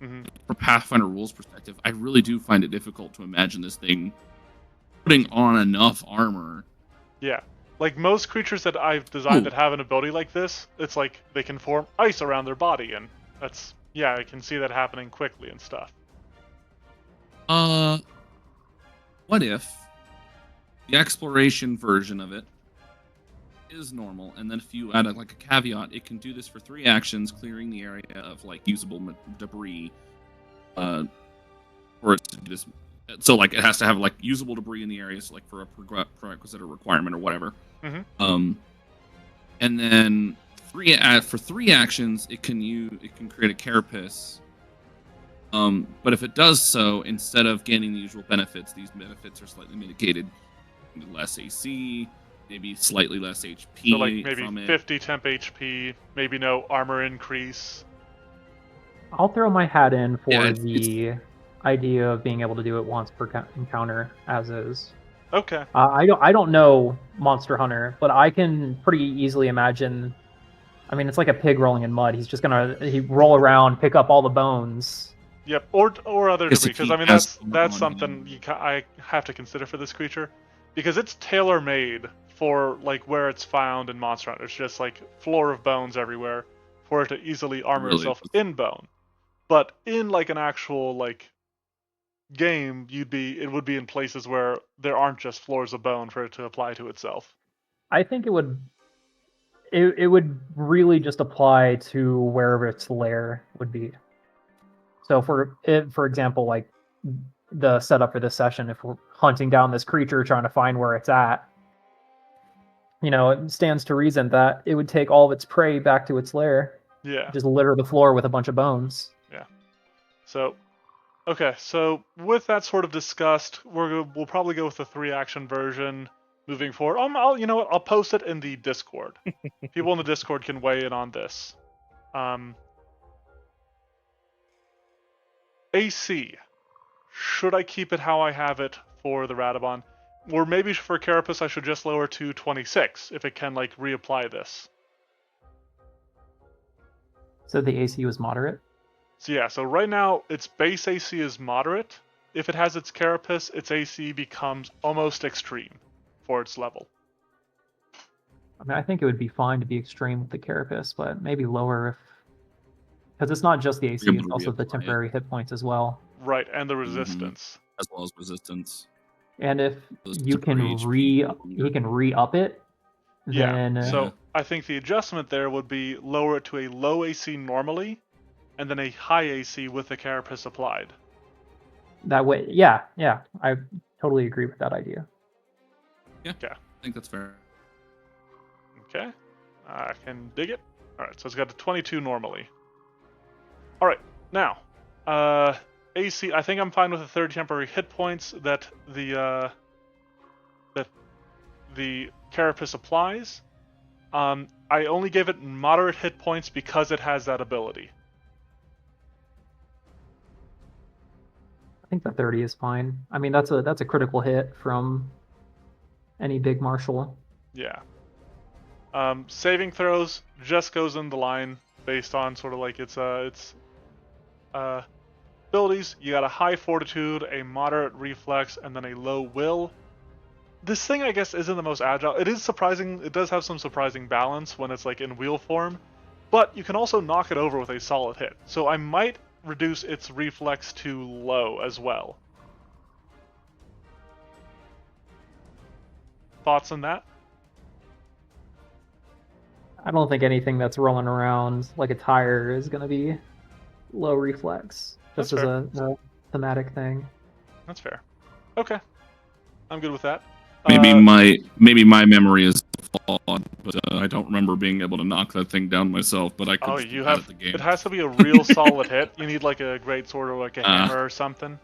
Hmm. From Pathfinder rules perspective, I really do find it difficult to imagine this thing putting on enough armor. Yeah. Like most creatures that I've designed that have an ability like this, it's like they can form ice around their body, and that's, yeah, I can see that happening quickly and stuff. What if the exploration version of it is normal, and then if you add like a caveat, it can do this for 3 actions, clearing the area of like usable debris. For it to do this, so like it has to have like usable debris in the areas, like for a prerequisite or requirement or whatever. Mm-hmm. And then for 3 actions, it can create a carapace. But if it does so, instead of gaining the usual benefits, these benefits are slightly mitigated. Less AC, maybe slightly less HP. So like maybe from 50 temp HP, maybe no armor increase. I'll throw my hat in for Yeah, the idea of being able to do it once per encounter, as is. Okay. I don't know Monster Hunter, but I can pretty easily imagine. I mean, it's like a pig rolling in mud. He's just gonna roll around, pick up all the bones. Yep, or other debris, because I mean that's something I have to consider for this creature, because it's tailor-made for like where it's found in Monster Hunter. It's just like floor of bones everywhere for it to easily armor itself in bone. But in like an actual like game, it would be in places where there aren't just floors of bone for it to apply to itself. I think it would really just apply to wherever its lair would be. So for example, like the setup for this session, if we're hunting down this creature trying to find where it's at, it stands to reason that it would take all of its prey back to its lair. Yeah. Just litter the floor with a bunch of bones. Yeah. So, okay. So with that sort of discussed, we'll probably go with the 3-action version moving forward. You know what? I'll post it in the Discord. People in the Discord can weigh in on this. AC. Should I keep it how I have it for the Radobaan? Or maybe for Carapace I should just lower to 26 if it can like reapply this. So the AC was moderate? So yeah, so right now its base AC is moderate. If it has its Carapace, its AC becomes almost extreme for its level. I mean, I think it would be fine to be extreme with the Carapace, but maybe lower because it's not just the AC, it's also the temporary hit points as well. Right, and the resistance. As well as resistance. And if you can re-up it, then... Yeah, so I think the adjustment there would be lower it to a low AC normally, and then a high AC with the Carapace applied. That way, yeah, I totally agree with that idea. Yeah, okay. I think that's fair. Okay, I can dig it. Alright, so it's got a 22 normally. Alright, now, AC, I think I'm fine with the 30 temporary hit points that the Carapace applies. I only gave it moderate hit points because it has that ability. I think the 30 is fine. I mean, that's a critical hit from any big martial. Yeah. Saving throws just goes in the line based on sort of like its abilities. You got a high fortitude, a moderate reflex, and then a low will. This thing, I guess, isn't the most agile. It is surprising. It does have some surprising balance when it's like in wheel form, but you can also knock it over with a solid hit. So I might reduce its reflex to low as well. Thoughts on that? I don't think anything that's rolling around like a tire is going to be low reflex. Just as a thematic thing. That's fair. Okay. I'm good with that. Maybe my memory is flawed, but I don't remember being able to knock that thing down myself. But I could. Oh, you have. The game. It has to be a real solid hit. You need like a great sword or like a hammer or something.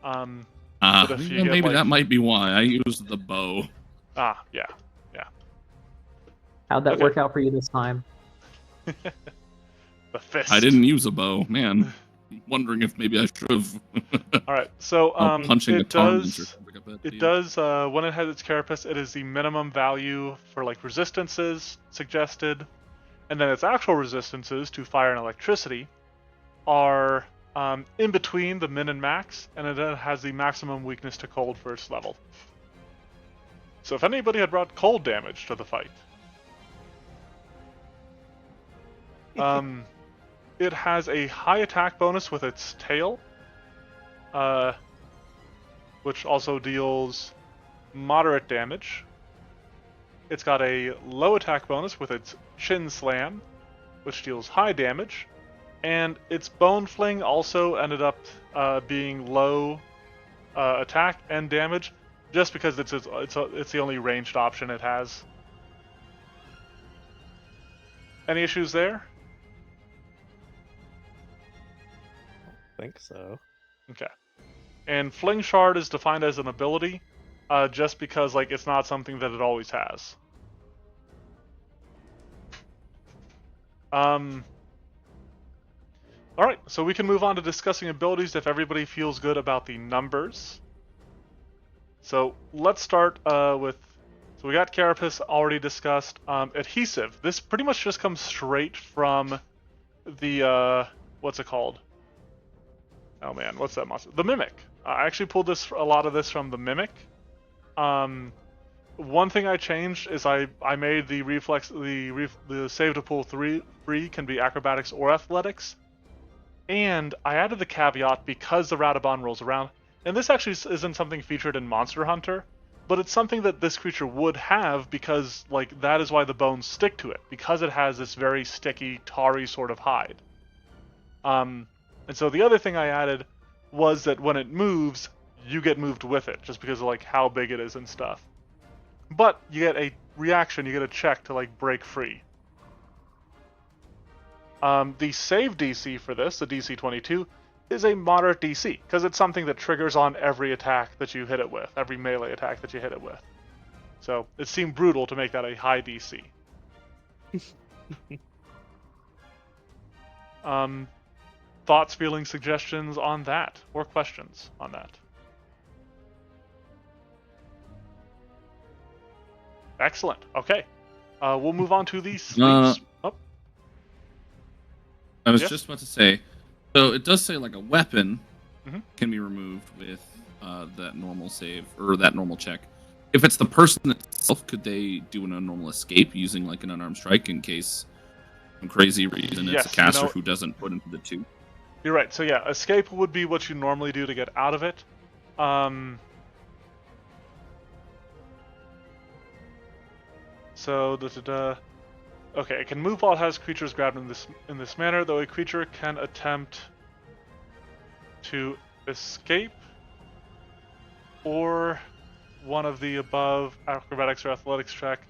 Maybe like... that might be why I used the bow. Yeah. How'd that work out for you this time? The fist. I didn't use a bow, man. I'm wondering if maybe I should have. All right, so punching it does. It does when it has its Carapace, it is the minimum value for like resistances suggested, and then its actual resistances to fire and electricity are in between the min and max, and it then has the maximum weakness to cold for its level. So if anybody had brought cold damage to the fight. It has a high attack bonus with its tail, which also deals moderate damage. it's got a low attack bonus with its Chin Slam, which deals high damage, and its Bone Fling also ended up being low attack and damage, just because it's the only ranged option it has. Any issues there? I think so. Okay. And Fling Shard is defined as an ability, just because like it's not something that it always has. Alright, so we can move on to discussing abilities if everybody feels good about the numbers. So let's start with... So we got Carapace already discussed. Adhesive. This pretty much just comes straight from the... what's it called? Oh man, what's that monster? The Mimic. I actually pulled a lot of this from the Mimic. One thing I changed is I made the reflex, the save to pull free can be acrobatics or athletics, and I added the caveat because the Radobaan rolls around, and this actually isn't something featured in Monster Hunter, but it's something that this creature would have because like that is why the bones stick to it, because it has this very sticky, tarry sort of hide. And so the other thing I added was that when it moves, you get moved with it, just because of like how big it is and stuff. But you get a reaction, you get a check to like break free. The save DC for this, the DC 22, is a moderate DC, because it's something that triggers on every attack that you hit it with, every melee attack that you hit it with. So it seemed brutal to make that a high DC. Thoughts, feelings, suggestions on that, or questions on that? Excellent. Okay. We'll move on to the sleeps. I was Yes? just about to say, so it does say like a weapon Mhm. can be removed with that normal save or that normal check. If it's the person itself, could they do a normal escape using like an unarmed strike in case some crazy reason Yes, it's a caster you know- who doesn't put into the 2? You're right. So yeah, escape would be what you normally do to get out of it. So okay, it can move while it has creatures grabbed in this manner, though a creature can attempt to escape or one of the above acrobatics or athletics check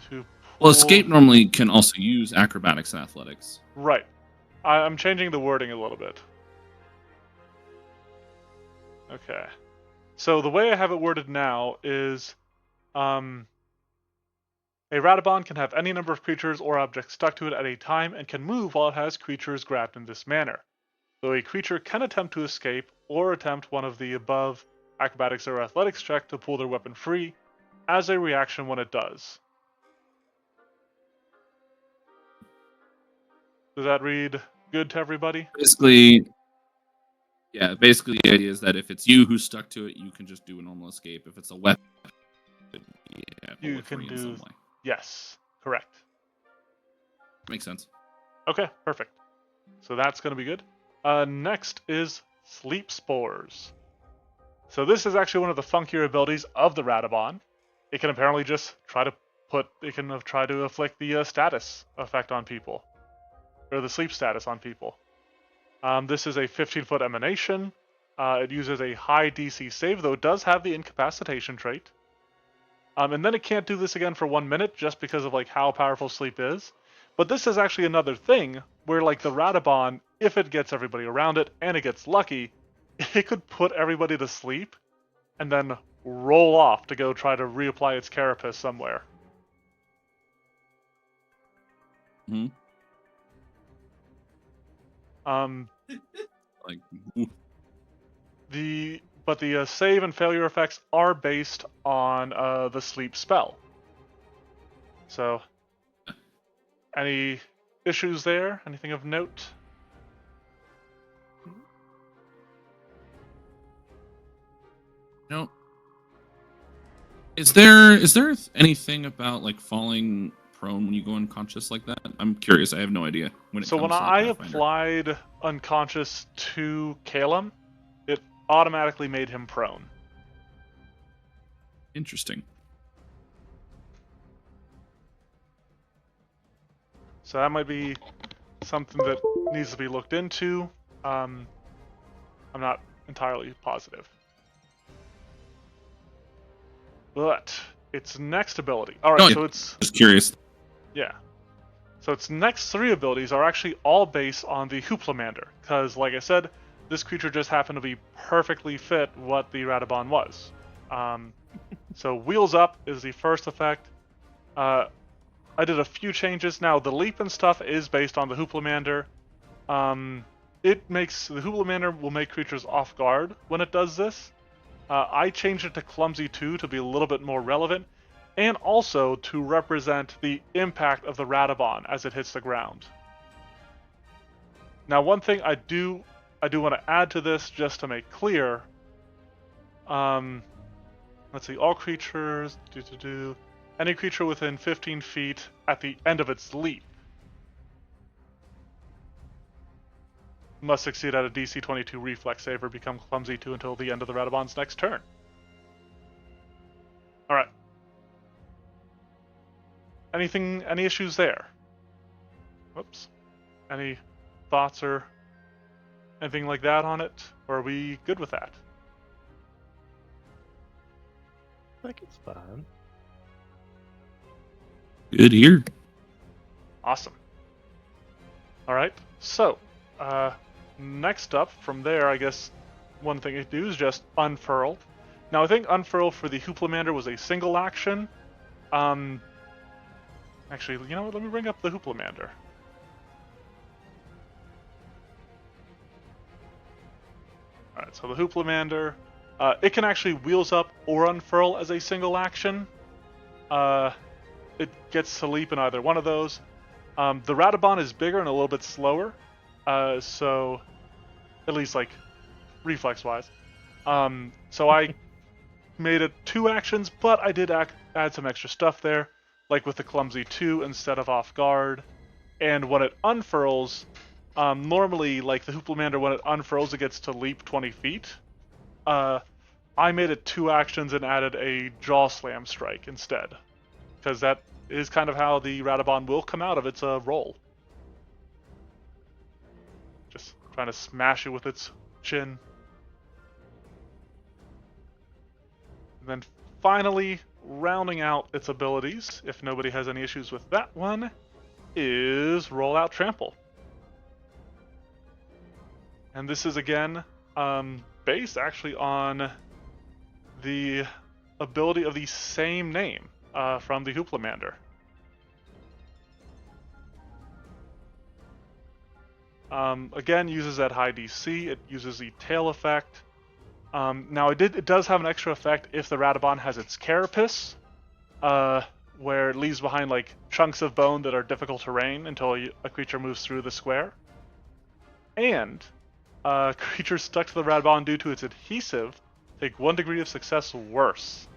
to pull... Well, escape normally can also use acrobatics and athletics. Right. I'm changing the wording a little bit. Okay. So the way I have it worded now is a Radobaan can have any number of creatures or objects stuck to it at a time and can move while it has creatures grabbed in this manner. Though a creature can attempt to escape or attempt one of the above acrobatics or athletics check to pull their weapon free as a reaction when it does. Does that read good to everybody? Basically, the idea is that if it's you who's stuck to it, you can just do a normal escape. If it's a weapon, pull You it free can in some do... way. Yes, correct. Makes sense. Okay, perfect. So that's going to be good. Next is Sleep Spores. So this is actually one of the funkier abilities of the Radobaan. It can apparently just try to afflict the status effect on people, or the sleep status on people. This is a 15-foot emanation. It uses a high DC save, though it does have the incapacitation trait. And then it can't do this again for 1 minute just because of like how powerful sleep is. But this is actually another thing where like the Radobaan, if it gets everybody around it and it gets lucky, it could put everybody to sleep and then roll off to go try to reapply its carapace somewhere. Hmm. Like, ooh. But the save and failure effects are based on the sleep spell. So, any issues there? Anything of note? No. Is there anything about like falling prone when you go unconscious like that? I'm curious. I have no idea. So when I applied unconscious to Calum, it automatically made him prone. Interesting. So that might be something that needs to be looked into. I'm not entirely positive. But its next ability. All right, Oh, so it's just curious. yeah. So its next 3 abilities are actually all based on the Hooplamander, because, like I said, this creature just happened to be perfectly fit what the Radobaan was. So Wheels Up is the first effect. I did a few changes. Now, the leap and stuff is based on the Hooplamander. The Hooplamander will make creatures off guard when it does this. I changed it to Clumsy 2 to be a little bit more relevant, and also to represent the impact of the Radobaan as it hits the ground. Now, one thing I do want to add to this, just to make clear. Let's see, all creatures. Any creature within 15 feet at the end of its leap must succeed at a DC 22 reflex save or become Clumsy 2 until the end of the Radobaan's next turn. Alright. Any issues there? Whoops. Any thoughts or anything like that on it? Or are we good with that? I think it's fine. Good here. Awesome. Alright, so, next up from there, I guess one thing to do is just Unfurl. Now, I think Unfurl for the Hooplamander was a single action. Actually, you know what? Let me bring up the Hooplamander. Alright, so the Hooplamander, it can actually Wheels Up or Unfurl as a single action. It gets to leap in either one of those. The Radobaan is bigger and a little bit slower, so at least like reflex-wise. So I made it 2 actions, but I did add some extra stuff there, like with the Clumsy 2 instead of off guard. And when it unfurls, normally, like the Hooplamander, when it unfurls, it gets to leap 20 feet. I made it 2 actions and added a Jaw Slam strike instead, because that is kind of how the Radobaan will come out of its roll. Just trying to smash it with its chin. And then finally, rounding out its abilities, if nobody has any issues with that one, is Roll Out Trample. And this is again based actually on the ability of the same name from the Hooplamander. Again, uses that high DC. It uses the tail effect. Now it does have an extra effect if the Radobaan has its Carapace, where it leaves behind like chunks of bone that are difficult terrain until a creature moves through the square. And creatures stuck to the Radobaan due to its adhesive take 1 degree of success worse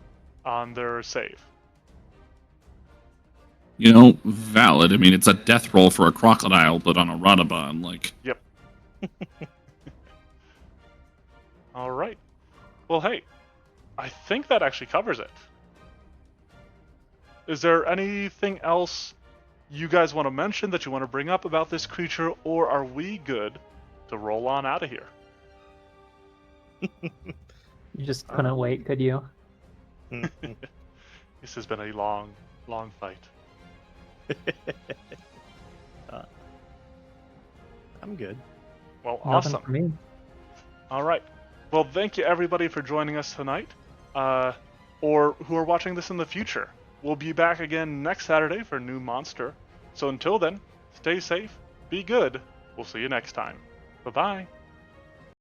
on their save. You know, valid. I mean, it's a death roll for a crocodile, but on a Radobaan, like. Yep. All right. Well, hey, I think that actually covers it. Is there anything else you guys want to mention that you want to bring up about this creature, or are we good to roll on out of here? You just couldn't wait, could you? This has been a long, long fight. I'm good. Well, Nothing awesome. for me. All right. Well, thank you everybody for joining us tonight, or who are watching this in the future. We'll be back again next Saturday for a new monster. So until then, stay safe, be good. We'll see you next time. Bye-bye.